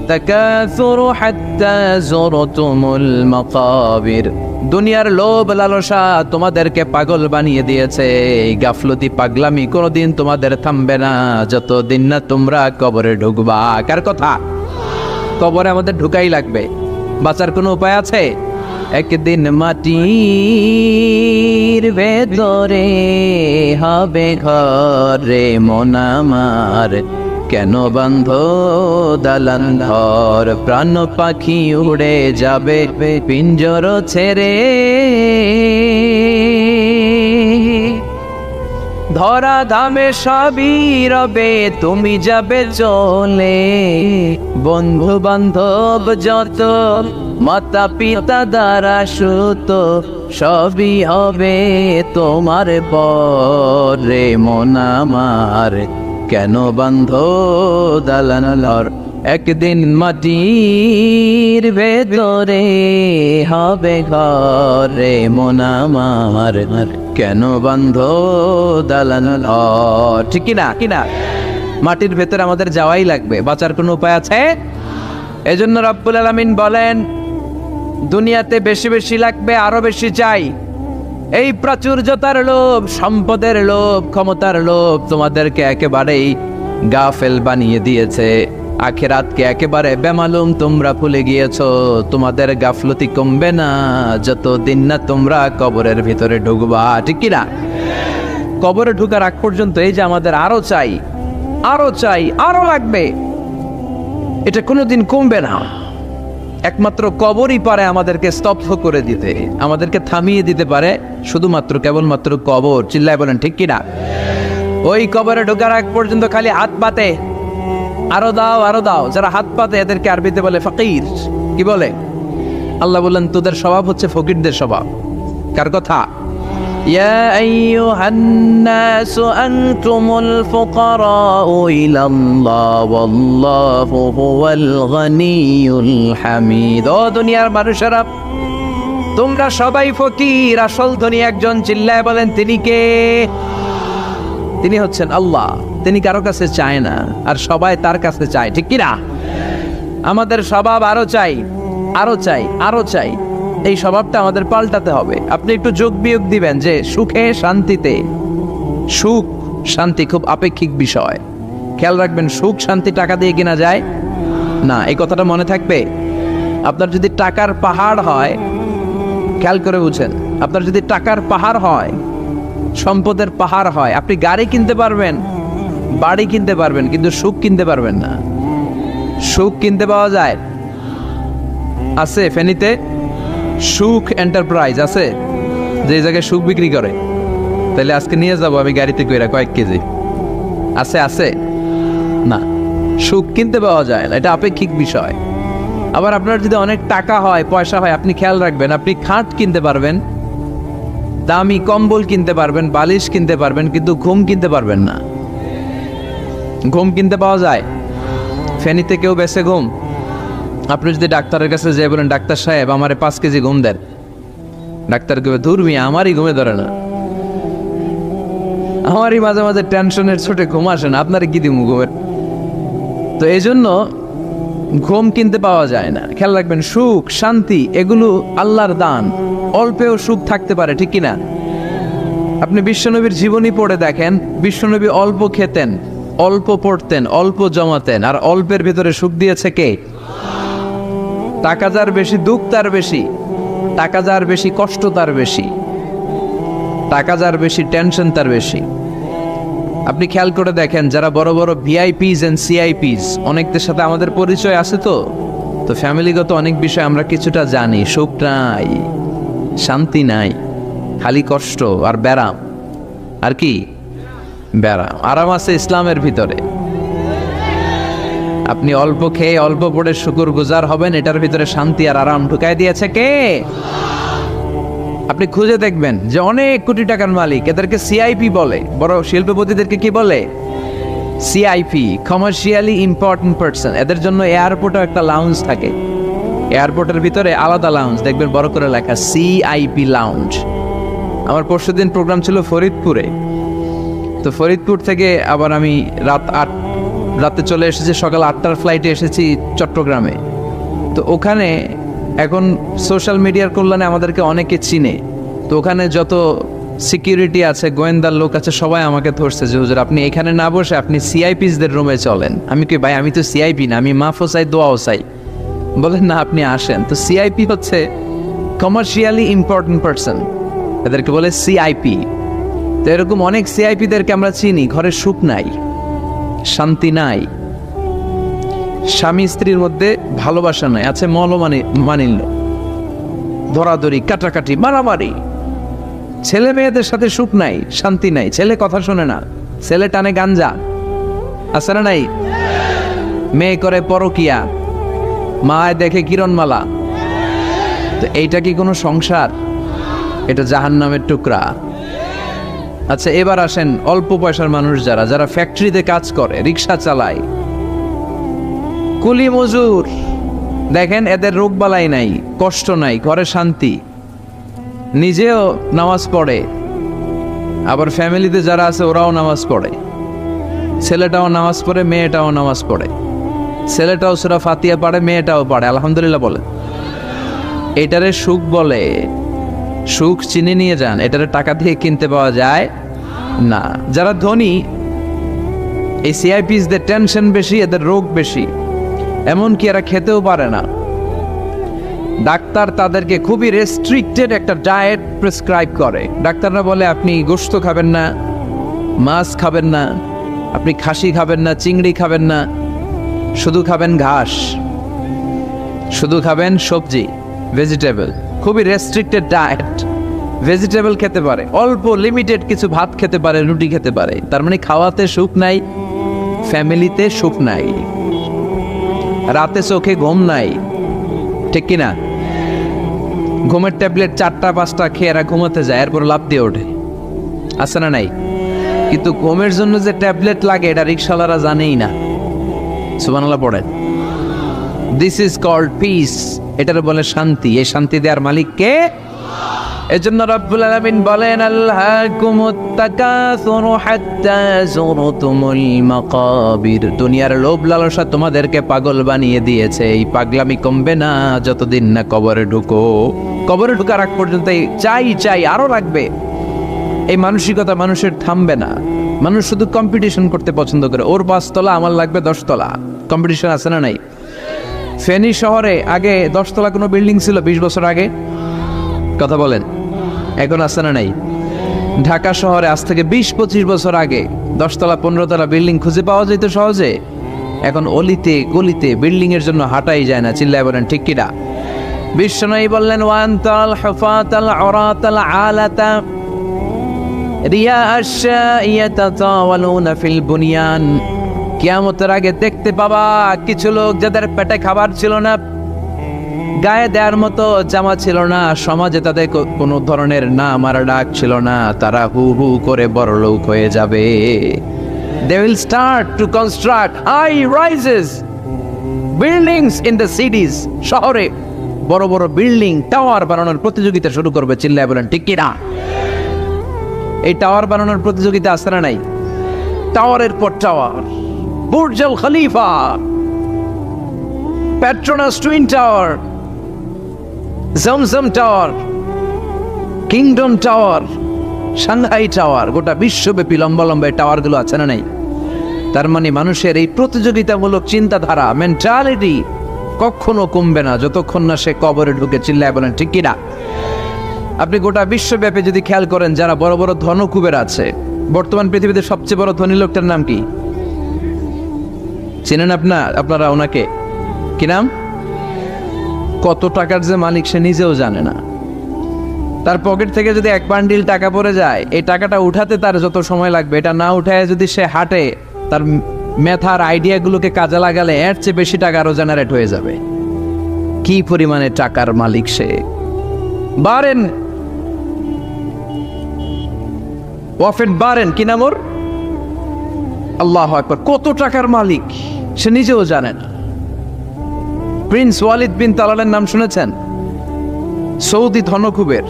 তাকাসুর হাত্তা যুরতুমুল মাকাবির। দুনিয়ার লোভ লালসা তোমাদেরকে পাগল বানিয়ে দিয়েছে। এই গাফলতি পাগলামি কোনোদিন তোমাদের থামবে না যতদিন না তোমরা কবরে ঢুকবা। কার কথা? কবরে আমাদের ঢুকাই লাগবে, বাঁচার কোনো উপায় আছে? একদিন মাটির ভেতরে হবে ঘরে মন আমার, কেন বান্ধ দালান ঘর? প্রাণ পাখি উড়ে যাবে পিঞ্জর ছেড়ে, ধরা ধামে সবই রবে তুমি যাবে চলে। বন্ধু বান্ধব যত, মাতা পিতা দ্বারা সুত, সবই হবে তোমার পরে মন আমার, কেন বান্ধ দালান ঘর? একদিন মাটির ভেতরে হবে ঘরে মন আমার, কেন বান্ধ দালান ঘর? ঠিক কিনা? কিনা? মাটির ভেতরে আমাদের যাওয়াই লাগবে, বাঁচার কোনো উপায় আছে? এজন্য রব্বুল আলামিন বলেন, দুনিয়াতে বেশি বেশি লাগবে, আরো বেশি চাই। এই প্রাচুর্যতার লোভ, সম্পদের লোভ, ক্ষমতার লোভ তোমাদেরকে একেবারেই গাফেল বানিয়ে দিয়েছে। আখিরাতকে একেবারে বেমালুম তোমরা ভুলে গিয়েছো। তোমাদের গাফলতি কমবে না যতদিন না তোমরা কবরের ভিতরে ঢুকবা। ঠিক কিনা? কবরে ঢুকার আগ পর্যন্ত এই যে আমাদের আরো চাই, আরো চাই, আরো লাগবে, এটা কোনোদিন কমবে না। একমাত্র কবরই পারে আমাদেরকে স্তব্ধ করে দিতে, আমাদেরকে থামিয়ে দিতে পারে শুধুমাত্র কেবলমাত্র কবর। চিল্লায় বলেন ঠিক কিনা? ওই কবরে ঢোকার আগ পর্যন্ত খালি হাত পাতে, আরো দাও, আরো দাও। যারা হাত পাতে এদেরকে আরবিতে বলে ফকির। কি বলে? আল্লাহ বললেন, তোদের স্বভাব হচ্ছে ফকিরদের স্বভাব। কার কথা? ইয়া আইয়ুহান নাসু আনতুমুল ফুকারাউ ইলাল্লাহ ওয়াল্লাহু হুয়াল গনিয়ুল হামিদ। ও দুনিয়ার মানুষেরা, তোমরা সবাই ফকির, আসল ধনী একজন। চিল্লায় বলেন তিনি কে? তিনি হচ্ছেন আল্লাহ। তিনি কারো কাছে চায় না, আর সবাই তার কাছে চায়। ঠিক কিনা? আমাদের স্বভাব আরো চাই, আরো চাই, আরো চাই। এই স্বভাবটা আমাদের পাল্টাতে হবে। আপনি একটু যোগ বিয়োগ দিবেন যে সুখে শান্তিতে, সুখ শান্তি খুব আপেক্ষিক বিষয়। খেয়াল রাখবেন, সুখ শান্তি টাকা দিয়ে কিনা যায় না। এই কথাটা মনে থাকবে। আপনার যদি টাকার পাহাড় হয়, খেয়াল করে বুঝেন, আপনার যদি টাকার পাহাড় হয়, সম্পদের পাহাড় হয়, আপনি গাড়ি কিনতে পারবেন, বাড়ি কিনতে পারবেন, কিন্তু সুখ কিনতে পারবেন না। সুখ কিনতে পাওয়া যায়? আছে ফেনীতে সুখ এন্টারপ্রাইজ আছে, যে জায়গায় সুখ বিক্রি করে। তাহলে আজকে নিয়ে যাব আমি গাড়িতে কইরা কয়েক কেজি। আছে? আছে না। সুখ কিনতে পাওয়া যায় না, এটা আপেক্ষিক বিষয়। আবার আপনার যদি অনেক টাকা হয়, পয়সা হয়, আপনি খেয়াল রাখবেন, আপনি খাট কিনতে পারবেন, দামি কম্বল কিনতে পারবেন, বালিশ কিনতে পারবেন, কিন্তু ঘুম কিনতে পারবেন না। ঘুম কিনতে পাওয়া যায়? ফেনীতে কেউ বেছে ঘুম? আপনি যদি ডাক্তারের কাছে যেয়ে বলেন, ডাক্তার সাহেব আমারে 5 কেজি ঘুম দেন, ডাক্তার কবে, ধুর মিয়া আমারই ঘুমে ধরে না, আমারই মাঝে মাঝে টেনশনের ছোটে ঘুম আসে না, আপনারে কি দিমু ঘুমের? তো এই জন্য ঘুম কিনতে পাওয়া যায় না। খেয়াল রাখবেন, সুখ শান্তি এগুলো আল্লাহর দান। অল্পেও সুখ থাকতে পারে। ঠিক কিনা? আপনি বিশ্বনবীর জীবনী পড়ে দেখেন, বিশ্বনবী অল্প খেতেন, অল্প পড়তেন, অল্প জমাতেন, আর অল্পের ভিতরে সুখ দিয়েছে কে? টাকা যার বেশি, দুঃখ তার বেশি। টাকা যার বেশি, কষ্ট তার বেশি। টাকা যার বেশি, টেনশন তার বেশি। আপনি খেয়াল করে দেখেন, যারা বড় বড় ভিআইপিস এন্ড সিআইপিস, অনেকদের সাথে আমাদের পরিচয় আছে তো, তো ফ্যামিলিগত অনেক বিষয় আমরা কিছুটা জানি, সুখ নাই, শান্তি নাই, খালি কষ্ট আর ব্যারাম। আর কি ব্যারাম? আরাম আছে ইসলামের ভিতরে। আপনি অল্প খেয়ে অল্প পড়ে শুকর গুজার হবেন, এটার ভিতরে শান্তি আর আরাম ঢুকাই দিয়েছে কে? আপনি খুঁজে দেখবেন যে অনেক কোটি টাকার মালিক, এদেরকে সিআইপি বলে। বড় শিল্পপতিদেরকে কি বলে? CIP, commercially important person. এদের জন্য এয়ারপোর্টে একটা লাউঞ্জ থাকে, এয়ারপোর্টের ভিতরে আলাদা লাউঞ্জ, দেখবেন বড় করে লেখা সিআইপি লাউঞ্জ। আমার পরশুদিন প্রোগ্রাম ছিল ফরিদপুরে, তো ফরিদপুর থেকে আবার আমি রাতে চলে এসেছি, সকাল 8টার ফ্লাইটে এসেছি চট্টগ্রামে। তো ওখানে এখন সোশ্যাল মিডিয়ার কল্যাণে আমাদেরকে অনেকে চিনে, তো ওখানে যত সিকিউরিটি আছে, গোয়েন্দার লোক আছে, সবাই আমাকে ধরছে যে হুজুর আপনি এখানে না বসে আপনি সিআইপিসদের রুমে চলেন। আমি কি ভাই, আমি তো সিআইপি না, আমি মাফও চাই দোয়াও চাই। বলেন না আপনি আসেন। তো সিআইপি হচ্ছে কমার্শিয়ালি ইম্পর্টেন্ট পারসন, এদেরকে বলে সিআইপি। তো এরকম অনেক সিআইপিদেরকে আমরা চিনি, ঘরে সুখ নাই, শান্তি নাই, স্বামী স্ত্রীর মধ্যে ভালোবাসা নাই, আছে মানিল্য, ধরাধরি, কাটাকাটি, মারামারি। ছেলে মেয়েদের সাথে সুখ নাই, শান্তি নাই, ছেলে কথা শোনে না, ছেলে টানে গাঞ্জা, আছে না নাই? মেয়ে করে পরকিয়া, মায় দেখে কিরণমালা। তো এইটা কি কোনো সংসার? এটা জাহান্নামের টুকরা। আচ্ছা এবার আসেন অল্প পয়সার মানুষ যারা ফ্যাক্টরিতে কাজ করে, রিক্সা চালায়, কুলি মজুর, দেখেন এদের রোগবালাই নাই, কষ্ট নাই, ঘরে শান্তি, নিজেও নামাজ পড়ে, আবার ফ্যামিলিতে যারা আছে ওরাও নামাজ পড়ে, ছেলেটাও নামাজ পড়ে, মেয়েটাও নামাজ পড়ে, ছেলেটাও সূরা ফাতিহা পড়ে, মেয়েটাও পড়ে, আলহামদুলিল্লাহ বলে। এটারে সুখ বলে। সুখ চিনে নিয়ে যান, এটারে টাকা দিয়ে কিনতে পাওয়া যায় না। যারা ধনী, এই সিআইপিসদের টেনশন বেশি, এদের রোগ বেশি, এমনকি এরা খেতেও পারে না। ডাক্তার তাদেরকে খুবই রেস্ট্রিক্টেড একটা ডায়েট প্রেসক্রাইব করে। ডাক্তাররা বলে আপনি গোশত খাবেন না, মাছ খাবেন না, আপনি খাসি খাবেন না, চিংড়ি খাবেন না, শুধু খাবেন ঘাস, শুধু খাবেন সবজি, ভেজিটেবল। খুবই রেস্ট্রিক্টেড ডায়েট। ভেজিটেবল খেতে পারে, অল্প লিমিটেড কিছু ভাত খেতে পারে, রুটি খেতে পারে। তার মানে খাওয়াতে সুখ নাই, ফ্যামিলিতে সুখ নাই, রাতে চোখে ঘুম নাই, ঠিক কিনা? ঘুমের ট্যাবলেট 4টা-5টা খেয়ে এরা ঘুমাতে যায়, এরপর লাফ দিয়ে ওঠে, আছে না নাই? কিন্তু ঘুমের জন্য যে ট্যাবলেট লাগে এটা রিক্সাওয়ালারা জানেই না। সুবহানাল্লাহ পড়েন। দিস ইজ কল্ড পিস, এটার বলে শান্তি। এই শান্তি দেওয়ার মালিক কে? এজন্য রব্বুল আলামিন বলেন আল্লাহকুমুত তাকাসুরু হাত্তা যুরতুমুল মাকাবির। দুনিয়ার লোভ লালসা তোমাদেরকে পাগল বানিয়ে দিয়েছে। এই পাগলামি কমবে না যতদিন না কবরে ঢুকো। কবরে ঢোকার আগ পর্যন্ত চাই আরো লাগবে। এই মানসিকতা মানুষের থামবে না। মানুষ শুধু কম্পিটিশন করতে পছন্দ করে, ওর 5 তলা আমার লাগবে 10 তলা। কম্পিটিশন আছে না নাই? ফেনী শহরে আগে 10 তলা কোনো বিল্ডিং ছিল 20 বছর আগে? কথা বলেন, এখন আছে না নাই? ঢাকা শহরে আজ থেকে 20-25 বছর আগে 10 তলা 15 তলা বিল্ডিং খুঁজে পাওয়া যেত সহজে। এখন অলিতে গলিতে বিল্ডিং এর জন্য হাঁটাই যায় না। চিল্লায় বলেন ঠিক কিনা? বিশ্বনবী বললেন ওয়ান্তাল হুফাতাল উরাতাল আলাতা রিয়া আশ-শাইয়াতাতাওয়ালুনা ফিল বুনিয়ান। কিয়ামতের আগে দেখতে পাবা কিছু লোক যাদের পেটে খাবার ছিল না, গায়ে দেওয়ার মতো জামা ছিল না, সমাজে তাদের কোনো ধরনের নাম আর ডাক ছিল না, তারা হু হু করে বড়লোক হয়ে যাবে। They will start to construct high rises buildings in the cities. শহরে বড় বড় বিল্ডিং, টাওয়ার বানানোর প্রতিযোগিতা শুরু করবে। চিল্লায় বলেন ঠিক কিনা? এই টাওয়ার বানানোর প্রতিযোগিতা আছে না নাই? টাওয়ারের পর tower, Burj Al Khalifa, Petronas twin tower, Zamzam tower, kingdom tower, Shanghai tower, গোটা বিশ্বব্যাপী লম্বা লম্বা টাওয়ার গুলো আছে না নাই? তার মানে মানুষের এই প্রতিযোগিতামূলক চিন্তাধারা, মেন্টালিটি কখনো কমবে না যতক্ষণ না সে কবরে ঢুকে। চিল্লায় বলেন ঠিক কিনা? আপনি গোটা বিশ্বব্যাপী যদি খেয়াল করেন, যারা বড় বড় ধনকুবের আছে, বর্তমান পৃথিবীতে সবচেয়ে বড় ধনী লোকটার নাম কি চেনেন আপনারা ওনাকে? কি নাম? কত টাকার যে মালিক সে নিজেও জানে না। তার পকেট থেকে যদি এক বান্ডিল টাকা পড়ে যায়, এই টাকাটা উঠাতে তার যত সময় লাগবে, এটা না উঠায় যদি সে হাঁটে, তার মেথার আইডিয়াগুলোকে কাজে লাগালে এর চেয়ে বেশি টাকা আরো জেনারেট হয়ে যাবে। কি পরিমাণে টাকার মালিক সে! বারেন ওয়াফেট বারেন, কি নাম ওর? আল্লাহু আকবার! কত টাকার মালিক সে নিজেও জানে না। প্রিন্স ওয়ালিদ বিন তালালের নাম শুনেছেন? সৌদি ধনকুবের,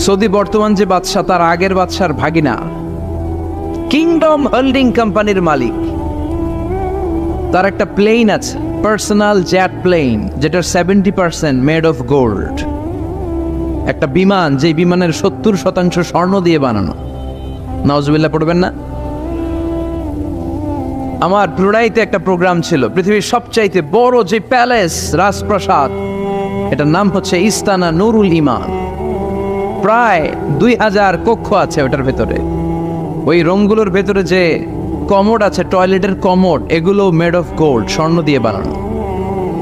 সৌদি বর্তমান যে বাদশাহ তার আগের বাদশার ভাগিনা, কিংডম হোল্ডিং কোম্পানির মালিক। তার একটা প্লেন আছে, পার্সোনাল জেট প্লেন, যেটার 70% মেড অফ গোল্ড। একটা বিমান, যে বিমানের 70% স্বর্ণ দিয়ে বানানো। নাউজুবিল্লাহ পড়বেন না? আমার ব্রুনাইতে একটা প্রোগ্রাম ছিল, পৃথিবীর সবচাইতে বড় যে প্যালেস, রাজপ্রাসাদ, এটার নাম হচ্ছে ইস্তানা নুরুল ইমান। প্রায় 2000 কক্ষ আছে ওটার ভেতরে। ওই রুমগুলোর ভেতরে যে কমোড আছে, টয়লেটের কমোড, এগুলো মেড অফ গোল্ড, স্বর্ণ দিয়ে বানানো।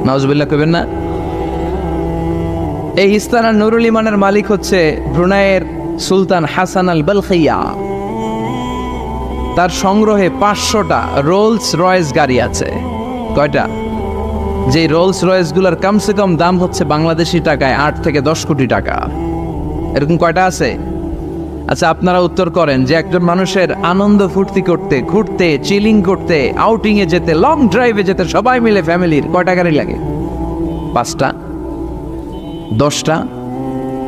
নাউজুবিল্লাহ কইবেন না? এই ইস্তানা নুরুল ইমানের মালিক হচ্ছে ব্রুনাইয়ের সুলতান হাসান আল বলখিয়া। তার সংগ্রহে 500টা রোলস রয়েস গাড়ি আছে। কয়টা? যে রোলস রয়েস গুলার কমসে কম দাম হচ্ছে বাংলাদেশি টাকায় 8 থেকে 10 কোটি টাকা। এরকম কয়টা আছে? আচ্ছা, আপনারা উত্তর করেন যে একজন মানুষের আনন্দ ফুর্তি করতে, ঘুরতে, চিলিং করতে, আউটিং এ যেতে, লং ড্রাইভে যেতে সবাই মিলে ফ্যামিলির কয়টা গাড়ি লাগে? 5টা? 10টা?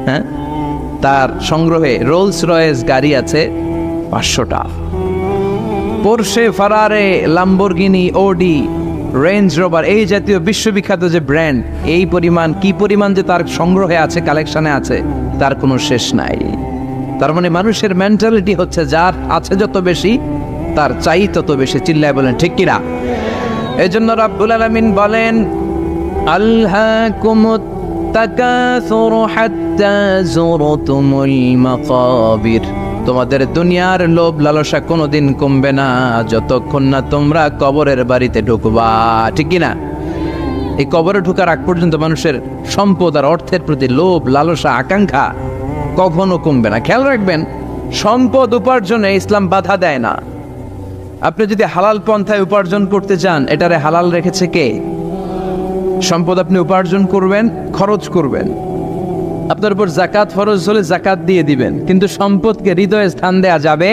হ্যাঁ, তার সংগ্রহে রোলস রয়েস গাড়ি আছে 500টা। পোরশে, ফারারে, লাম্বরগিনি, ওডি, রেঞ্জ রোভার, এই জাতীয় বিশ্ববিখ্যাত যে ব্র্যান্ড, এই পরিমাণ, কি পরিমাণ যে তার সংগ্রহে আছে, কালেকশনে আছে, তার কোনো শেষ নাই। তার মানে মানুষের মেন্টালিটি হচ্ছে যার আছে যত বেশি, তার চাই তত বেশি। চিল্লায় বলেন ঠিক কিনা? এই জন্য রাব্বুল আলামিন বলেন, আল্হাকুমুত তাকাসুরু হাত্তা যুরতুমুল মাকাবির। তোমাদের দুনিয়ার লোভ লালসা কোনোদিন কমবে না যতক্ষণ না তোমরা কবরের বাড়িতে ঢুকবা। ঠিক কিনা? এই কবরে ঢুকার আগ পর্যন্ত মানুষের সম্পদ আর অর্থের প্রতি লোভ লালসা আকাঙ্ক্ষা কখনো কমবে না। খেয়াল রাখবেন, সম্পদ উপার্জনে ইসলাম বাধা দেয় না। আপনি যদি হালাল পন্থায় উপার্জন করতে চান, এটারে হালাল রেখেছে কে? সম্পদ আপনি উপার্জন করবেন, খরচ করবেন, আপনার উপর জাকাত ফরজ হলে জাকাত দিয়ে দিবেন, কিন্তু সম্পদকে হৃদয়ে স্থান দেয়া যাবে?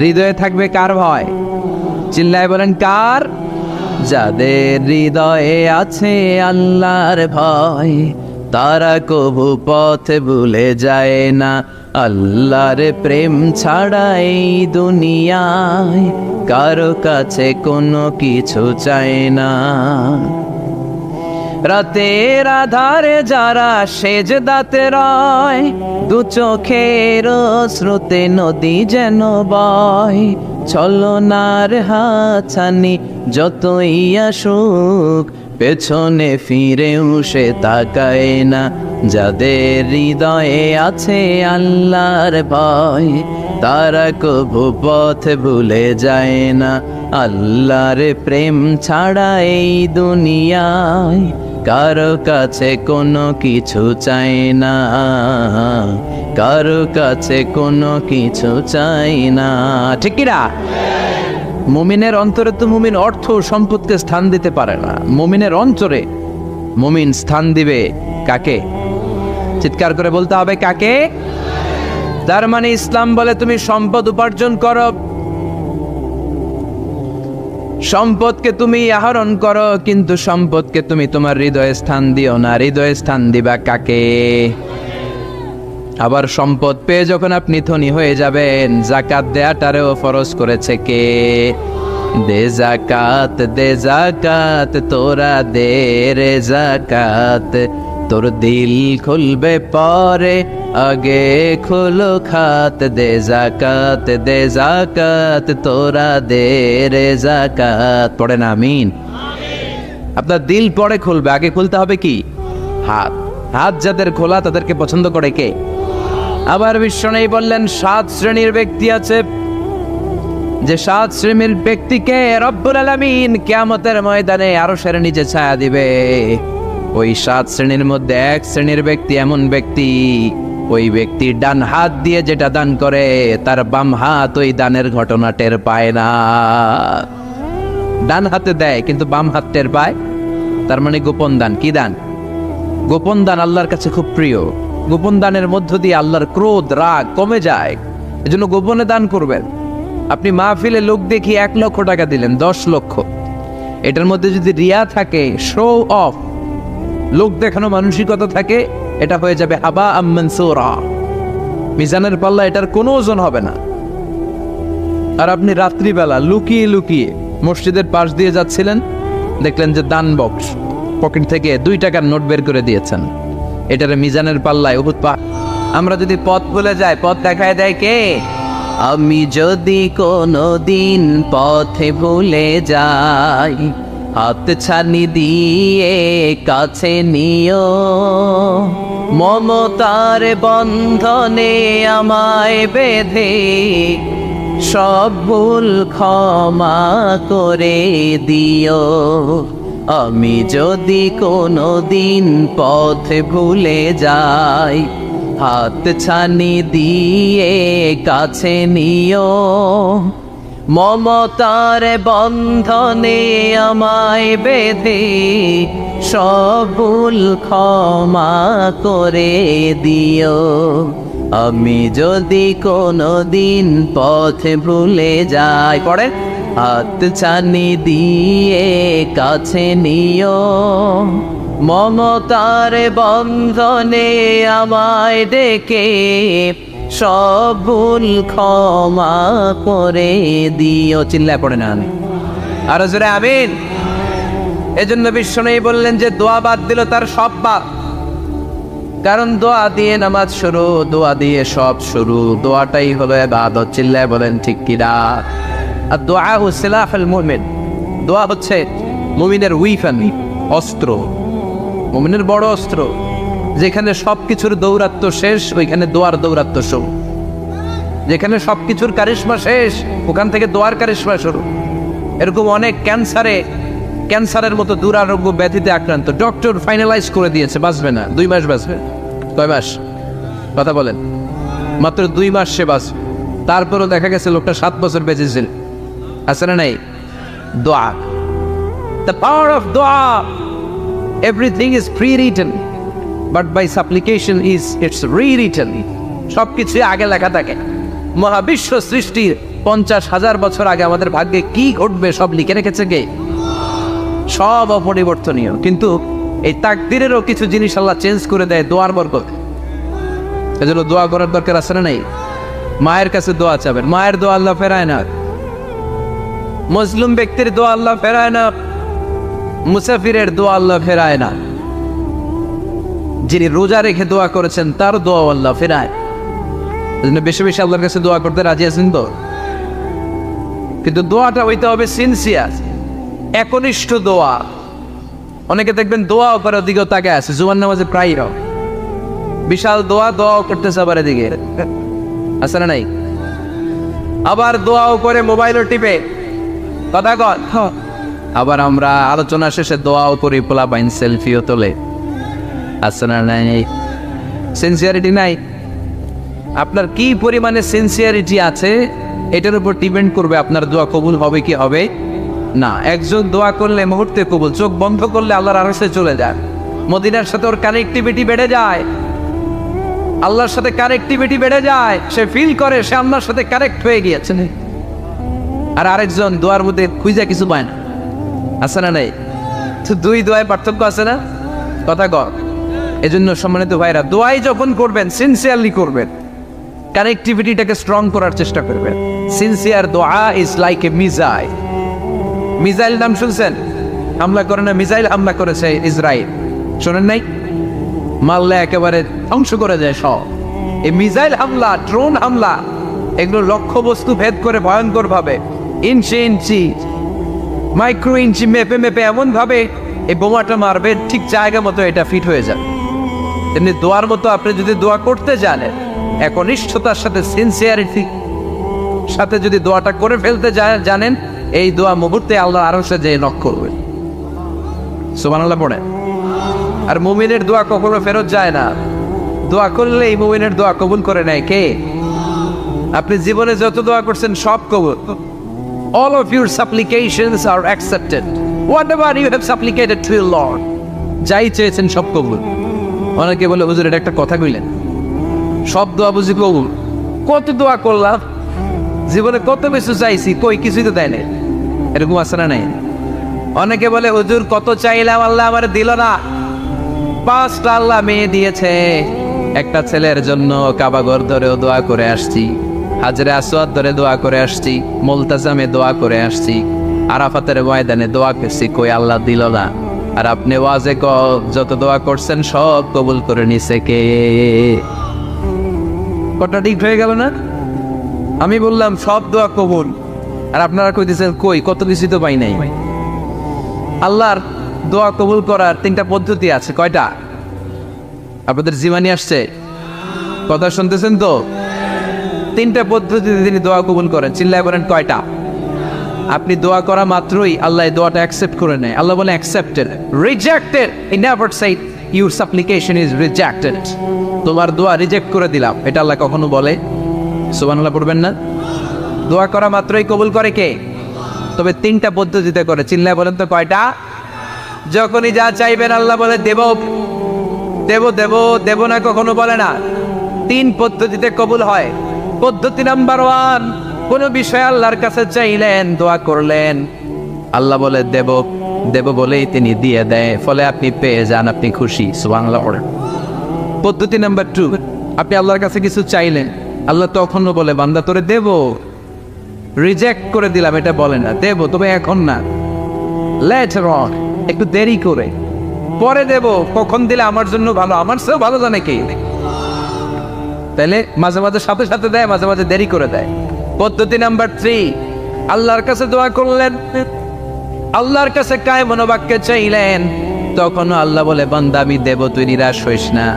হৃদয়ে থাকবে কার ভয়? চিল্লায় বলেন কার? যাদের হৃদয়ে আছে আল্লাহর ভয়, তারা কবু পথ ভুলে যায় না। আল্লাহর প্রেম ছাড়া এই দুনিয়ায় কারো কাছে কোনো কিছু চায় না। রাতের আধারে যারা সেজদাতে রয়, দু চোখের স্রোতে নদী যেন বয়। ছলনার হাতছানি যতই আসুক, পেছনে ফিরেও সে তাকায় না। যাদের হৃদয়ে আছে আল্লাহর ভয়, তারা কবু পথ ভুলে যায় না। আল্লাহর প্রেম ছাড়া এই দুনিয়ায় কারো কাছে কোনো কিছু চাই না, কারো কাছে কোনো কিছু চাই না। ঠিক কিনা? মুমিনের অন্তরে তো মুমিন অর্থ সম্পদকে স্থান দিতে পারে না। মুমিনের অন্তরে মুমিন স্থান দিবে কাকে? চিৎকার করে বলতে হবে কাকে? তার মানে ইসলাম বলে তুমি সম্পদ উপার্জন করো, সম্পদকে তুমি আহরণ করো, কিন্তু সম্পদকে তুমি তোমার হৃদয়ে স্থান দিও না। হৃদয়ে স্থান দিবা কাকে? আবার সম্পদ পেয়ে যখন আপনি ধনী হয়ে যাবেন, জাকাত দেয়াটারেও ফরজ করেছে কে? দে জাকাত, দে জাকাত, তোরা দে রে জাকাত। তোর দিল খুলবে পরে, আগে খুলো খাত। দে জাকাত, দে জাকাত, তোরা দে রে জাকাত। পড়ে না আমিন? আপনার দিল পরে খুলবে, আগে খুলতে হবে কি? হাত। হাত যাদের খোলা তাদেরকে পছন্দ করে কে? আবার বিশ্বনবী বললেন 7 শ্রেণীর ব্যক্তি আছে, যে 7 শ্রেণীর ব্যক্তিকে রব্বুল আলামিন কিয়ামতের ময়দানে আরশের নিচে ছায়া দিবে। ওই 7 শ্রেণীর মধ্যে 1 শ্রেণীর ব্যক্তি এমন ব্যক্তি, ওই ব্যক্তি ডান হাত দিয়ে যেটা দান করে তার বাম হাত ওই দানের ঘটনা টের পায় না। ডান হাতে দেয় কিন্তু বাম হাত টের পায়, তার মানে গোপন দান। কি দান? গোপন দান আল্লাহর কাছে খুব প্রিয়। গোপন দানের মধ্য দিয়ে আল্লাহর ক্রোধ রাগ কমে যায়। এজন্য গোপনে দান করবেন। আপনি মাহফিলে লোক দেখি 1 লক্ষ টাকা দিলেন, 10 লক্ষ, এটার মধ্যে যদি রিয়া থাকে, শো অফ, লোক দেখানো মানসিকতা থাকে, এটা হয়ে যাবে হাবা মানসুরা, মিজানের পাল্লা এটার কোনো ওজন হবে না। আর আপনি রাত্রিবেলা লুকিয়ে লুকিয়ে মসজিদের পাশ দিয়ে যাচ্ছিলেন, দেখলেন যে দান বক্স, পকেট থেকে 2 টাকার নোট বের করে দিয়েছেন, এটার মিজানের পাল্লায় উহুদ পাহাড়। আমরা যদি পথ ভুলে যাই, পথ দেখায় দেয় কে? আমি যদি কোনো দিন পথে ভুলে যাই, হাত ছানি দিয়ে কাছে নিও, মমতার বন্ধনে আমায় বেঁধে সব ভুল ক্ষমা করে দিও। আমি যদি কোনো দিন পথে ভুলে যাই, হাত ছানি দিয়ে কাছে নিও, মমতার বন্ধনে আমায় বেঁধে সব ভুল ক্ষমা করে দিও। আমি যদি কোনো দিন পথে ভুলে যাই, পড়ে, হাত ছানি দিয়ে কাছে নিও, মমতার বন্ধনে আমায় ডেকে সব ভুল ক্ষমা করে দিও। চিল্লায় পড়ে না আমি আরো জোরে আমিন। এজন্য বিশ্বনবী বললেন যে দোয়া বাদ দিল তার সব বাদ। কারণ দোয়া দিয়ে নামাজ শুরু, দোয়া দিয়ে সব শুরু, দোয়াটাই হলো ইবাদত। চিল্লায় বলেন ঠিক কিনা? আর দোয়া সিলাহুল মুমিন, দোয়া হচ্ছে মুমিনের উইফান, অস্ত্র, মুমিনের বড় অস্ত্র। যেখানে সবকিছুর দৌরাত্ম্য শেষ, ওইখানে দোয়ার দৌরাত্ম্য শুরু। যেখানে সবকিছুর কারিশমা শেষ, ওখান থেকে দোয়ার কারিশমা শুরু। এরকম অনেক ক্যান্সারের মতো দুরারোগ্য ব্যাধিতে আক্রান্ত, ডক্টর ফাইনালাইজ করে দিয়েছে বাঁচবে না, 2 মাস বাঁচবে। কয় মাস? কথা বলেন। মাত্র 2 মাস সে বাঁচবে। তারপরও দেখা গেছে লোকটা 7 বছর বেঁচেছিল। আছে না নাই? দোয়া, দ্য পাওয়ার অফ দোয়া। Everything is prewritten, but by supplication it's rewritten. সবকিছু আগে লেখা থাকে। মহাবিশ্ব সৃষ্টির 50,000 বছর আগে আমাদের ভাগ্যে কি ঘটবে সব লিখে রেখেছে কে? সব অপরিবর্তনীয়। কিন্তু এই তাকদিরেরও কিছু জিনিস আল্লাহ চেঞ্জ করে দেয় দোয়ার বরকত। এজন্য দোয়া করার দরকার আছে না নাই? মায়ের কাছে দোয়া চাবেন, মায়ের দোয়া আল্লাহ ফেরায় না। মুসলিম ব্যক্তির দোয়া আল্লাহ ফেরায় না, মুসাফিরের দোয়া আল্লাহ ফেরায় না। যিনি রোজা রেখে দোয়া করেছেন তার দোয়া আল্লাহ ফেরায়। এজন্য বেশি বেশি আল্লাহর কাছে দোয়া করতে রাজি আছেন তো? কিন্তু দোয়াটা হইতে হবে সিনসিয়ার, একনিষ্ঠ দোয়া। অনেকে দেখবেন দোয়াও করে ওদিকেও তাকে আছে, জুমার নামাজে প্রায় বিশাল দোয়াও করতেছে আবার এদিকে, আছে না নাই? আবার দোয়াও করে মোবাইলও টিপে, কথা কর। আবার আমরা আলোচনা শেষে দোয়াও করি, পোলাপাইন সেলফিও তোলে, আছে না নাই? সিনসিয়ারিটি নাই। আপনার কি পরিমাণে সিনসিয়ারিটি আছে এটার উপর ডিপেন্ড করবে আপনার দোয়া কবুল হবে কি হবে না। একজন দোয়া করলে মুহূর্তে কবুল, চোখ বন্ধ করলে আল্লাহর আরশে চলে যায়। মদিনার সাথে ওর কানেক্টিভিটি বেড়ে যায়, আল্লাহর সাথে কানেক্টিভিটি বেড়ে যায়। সে ফিল করে সে আল্লাহর সাথে কানেক্ট হয়ে গিয়েছে। আর আরেকজন দোয়ার মধ্যে খুঁজে কিছু পায় না, আছে না নাই? তো 2 দোয়ায় পার্থক্য আছে না? কথা কর। এজন্য সম্মানিত ভাইরা, দোয়াই যখন করবেন সিনসিয়ারলি করবেন, কানেক্টিভিটিটাকে স্ট্রং করার চেষ্টা করবেন। সিনসিয়ার দোয়া is like a missile. Missile নাম শুনছেন? হামলা করে না, মিসাইল হামলা করেছে ইসরায়েল, শোনেন নাই? মারলে একেবারে ধ্বংস করে যায় সব। এই মিসাইল হামলা, ড্রোন হামলা, এগুলো লক্ষ্য বস্তু ভেদ করে ভয়ঙ্কর ভাবে, ইঞ্চি ইঞ্চি, মাইক্রো ইঞ্চি মেপে মেপে এমন ভাবে এই বোমাটা মারবে, ঠিক জায়গা মতো এটা ফিট হয়ে যাবে। তেমনি দোয়ার মতো আপনি যদি দোয়া করতে জানেন, একনিষ্ঠতার সাথে সিনসিয়ারিটি সাথে যদি দোয়াটা করে ফেলতে জানেন, এই দোয়া মুহূর্তে আল্লাহ আরশে যেয়ে নক করবে। সুবহানাল্লাহ পড়ে। আর মুমিনের দোয়া কখনো ফেরত যায় না। দোয়া করলে এই মুমিনের দোয়া কবুল করে নেয় কে? আপনি জীবনে যত দোয়া করছেন সব কবুল। All of your supplications are accepted. Whatever you have supplicated to your Lord, যাই চেয়েছেন সব কবুল। অনেকে বলে হুজুর এটা একটা কথা কইলেন, সব দোয়া বুঝি কবুল? কত দোয়া করলাম, জীবনে কত কিছু চাইছি, কই কিছুই তো দেয় না। এরকম আছে না নাই? অনেকে বলে হুজুর কত চাইলাম আল্লাহ আমার দিল না। 5টা আল্লাহ মেয়ে দিয়েছে, একটা ছেলের জন্য কাবাগর ধরেও দোয়া করে আসছি, হাজরে আসওয়াদ ধরে দোয়া করে আসছি, মুলতাজামে দোয়া করে আসছি, আরাফাতের ময়দানে দোয়া করছি, কই আল্লাহ দিল না। আর আপনি ওয়াজে যত দোয়া করছেন সব কবুল করে নিছে কে? কটা ঠিক হয়ে গেল না? আমি বললাম সব দোয়া কবুল, আর আপনারা কইতেছেন কই কত কিছু তো পাই নাই। আল্লাহর দোয়া কবুল করার 3টা পদ্ধতি আছে। কয়টা? আপনাদের জীবনী আসছে, কথা শুনতেছেন তো? 3টা পদ্ধতিতে তিনি দোয়া কবুল করেন। চিল্লায় বলেন কয়টা? আপনি দোয়া করা মাত্রই আল্লাহ এই দোয়াটা অ্যাকসেপ্ট করে নেয়। আল্লাহ বলে accepted, rejected he never shed your সাপ্লিকেশন is rejected. তোমার দোয়া রিজেক্ট করে দিলাম, এটা আল্লাহ কখনো বলে? সুবহানাল্লাহ পড়বেন না? দোয়া করা মাত্রই কবুল করে কে? তবে 3টা পদ্ধতিতে করে। চিল্লায় বলেন তো কয়টা? যখনই যা চাইবেন আল্লাহ বলে দেব দেব দেব দেব না, কখনো বলে না। 3 পদ্ধতিতে কবুল হয়। পদ্ধতি নাম্বার 1, কোন বিষয় আল্লাহর কাছে চাইলেন, দোয়া করলেন, আল্লাহ বলে দেব দেব বলেই তিনি দিয়ে দেয়, ফলে আপনি পেয়ে যান, আপনি খুশি। সুবহানাল্লাহ। পদ্ধতি নাম্বার 2, আপনি আল্লাহর কাছে কিছু চাইলেন, আল্লাহ তখনও বলে বান্দা তোরে দেব, রিজেক্ট করে দিলাম এটা বলে না, দেব তবে এখন না, লেটার অন, একটু দেরি করে, পরে দেব, কখন দিলে আমার জন্য ভালো, আমার চেয়েও ভালো জানে কে। তাইলে মাঝে মাঝে সাথে সাথে দেয়, মাঝে মাঝে দেরি করে দেয়। পদ্ধতি নাম্বার 3, আল্লাহর কাছে দোয়া করলেন, আল্লাহর কাছে কায় মনোবাক্যে চাইলেন, তখন আল্লাহ বলে বান্দা আমি দেব, তুই নিরাশ হইস না,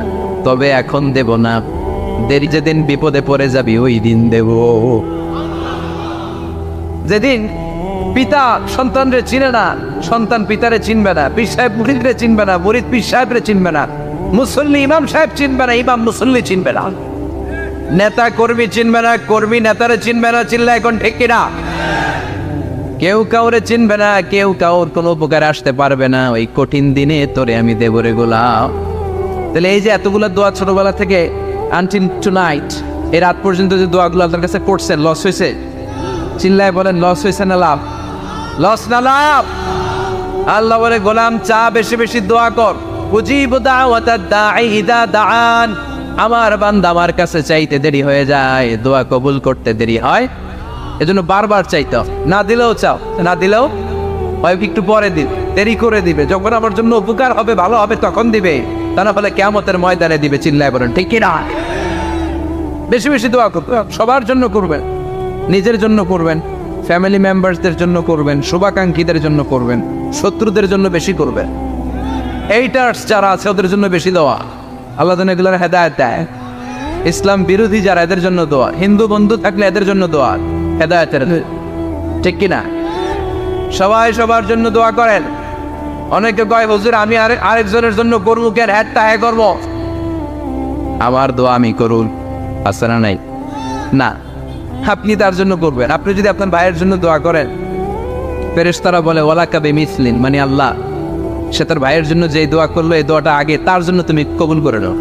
তবে এখন দেব না, দেরি যেদিন বিপদে পড়ে যাবি ওই দিন দেব। যেদিন পিতা সন্তানরে চিনে না, সন্তান পিতারে চিনবে না, পীর সাহেব মুরিদরে চিনবে না, মুরিদ পীর সাহেবরে চিনবে না, মুসল্লি ইমাম সাহেব চিনবে না, ইমাম মুসল্লি চিনবে না, নেতা কর্মী চিনবে না, কর্মী নেতারে চিনবে না। চিল্লা এখন ঠিক কিনা? কেউ কাউরে চিনবে না, কেউ কাউর কোনো উপকার আসতে পারবে না। ওই কঠিন দিনে তোরে আমি দেব রে গোলাম। তাহলে এই যে এতগুলো দোয়া ছোটবেলা থেকে আনটিল টুনাইট, এই রাত পর্যন্ত যে দোয়াগুলো আপনার কাছে করছেন, লস হয়েছে? চিল্লায় বলেন লস হয়েছে না লাভ? লস না লাভ? আল্লাহ বলে গোলাম চা বেশি বেশি দোয়া কর, উজিবু দাওয়াতাদ দাঈ ইযা দাআন। আমার বান্দা আমার কাছে চাইতে দেরি হয়ে যায়, দোয়া কবুল করতে দেরি হয়, এজন্য বারবার চাইতে, না দিলেও চাও, না দিলেও হয় একটু পরে দিন, দেরি করে দিবে, যখন আমার জন্য উপকার হবে ভালো হবে তখন দিবে, তা না হলে কিয়ামতের ময়দানে দিবে। চিল্লায় বলেন ঠিক কি না? বেশি বেশি দোয়া করবেন, সবার জন্য করবেন, নিজের জন্য করবেন, ফ্যামিলি মেম্বারসদের জন্য করবেন, শুভাকাঙ্ক্ষীদের জন্য করবেন, শত্রুদের জন্য বেশি করবেন, এইটার্স যারা আছে ওদের জন্য বেশি দোয়া। আল্লাহ যেন এগুলোর হেদায়েত দেয়। ইসলাম বিরোধী যারা এদের জন্য দোয়া, হিন্দু বন্ধু থাকলে এদের জন্য দোয়া, হেদায়েতের, ঠিক কিনা? সবাই সবার জন্য দোয়া করেন। অনেকে কয় হুজুর আমি আরেকজনের জন্য করবো কেন, হ্যাঁ হ্যাঁ করবো, আমার দোয়া আমি করুন, আছে না নাই? না, আপনি তার জন্য করবেন। আপনি যদি আপনার ভাইয়ের জন্য দোয়া করেন, ফেরেশতারা বলে ওয়ালাকা বিমিসলিন, মানে আল্লাহ সে তার ভাইয়ের জন্য যে দোয়া করলো এই দোয়াটা আগে তার জন্য তুমি কবুল করে নাও।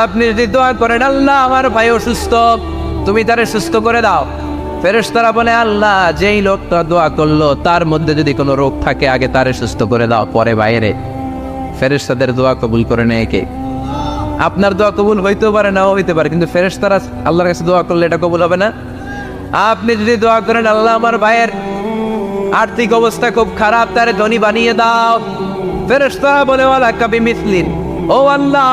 আপনি যদি দোয়া করেন আল্লাহ আমার ভাই অসুস্থ, তুমি তারে সুস্থ করে দাও, ফেরেশতারা বলে আল্লাহ যেই লোকটা দোয়া করলো তার মধ্যে যদি কোনো রোগ থাকে আগে তারে সুস্থ করে দাও, পরে বাইরে। ফেরেশতাদের দোয়া কবুল করে নেয় কে? আপনার দোয়া কবুল হইতেও পারে, নাও হইতে পারে, কিন্তু ফেরেশতারা আল্লাহর কাছে দোয়া করলে এটা কবুল হবে না। আপনি যদি দোয়া করেন আল্লাহ আমার ভাইয়ের আর্থিক অবস্থা খুব খারাপ, তারে ধনী বানিয়ে দাও, ফেরেশতারা বলে ওয়ালাকা বিমিসলিন, ও আল্লাহ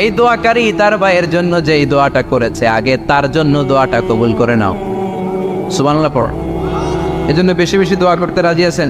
এই দোয়াকারী তার ভাইয়ের জন্য যে এই দোয়াটা করেছে আগে তার জন্য দোয়াটা কবুল করে নাও। সুবহানাল্লাহ পড়। এজন্য বেশি বেশি দোয়া করতে রাজি আছেন?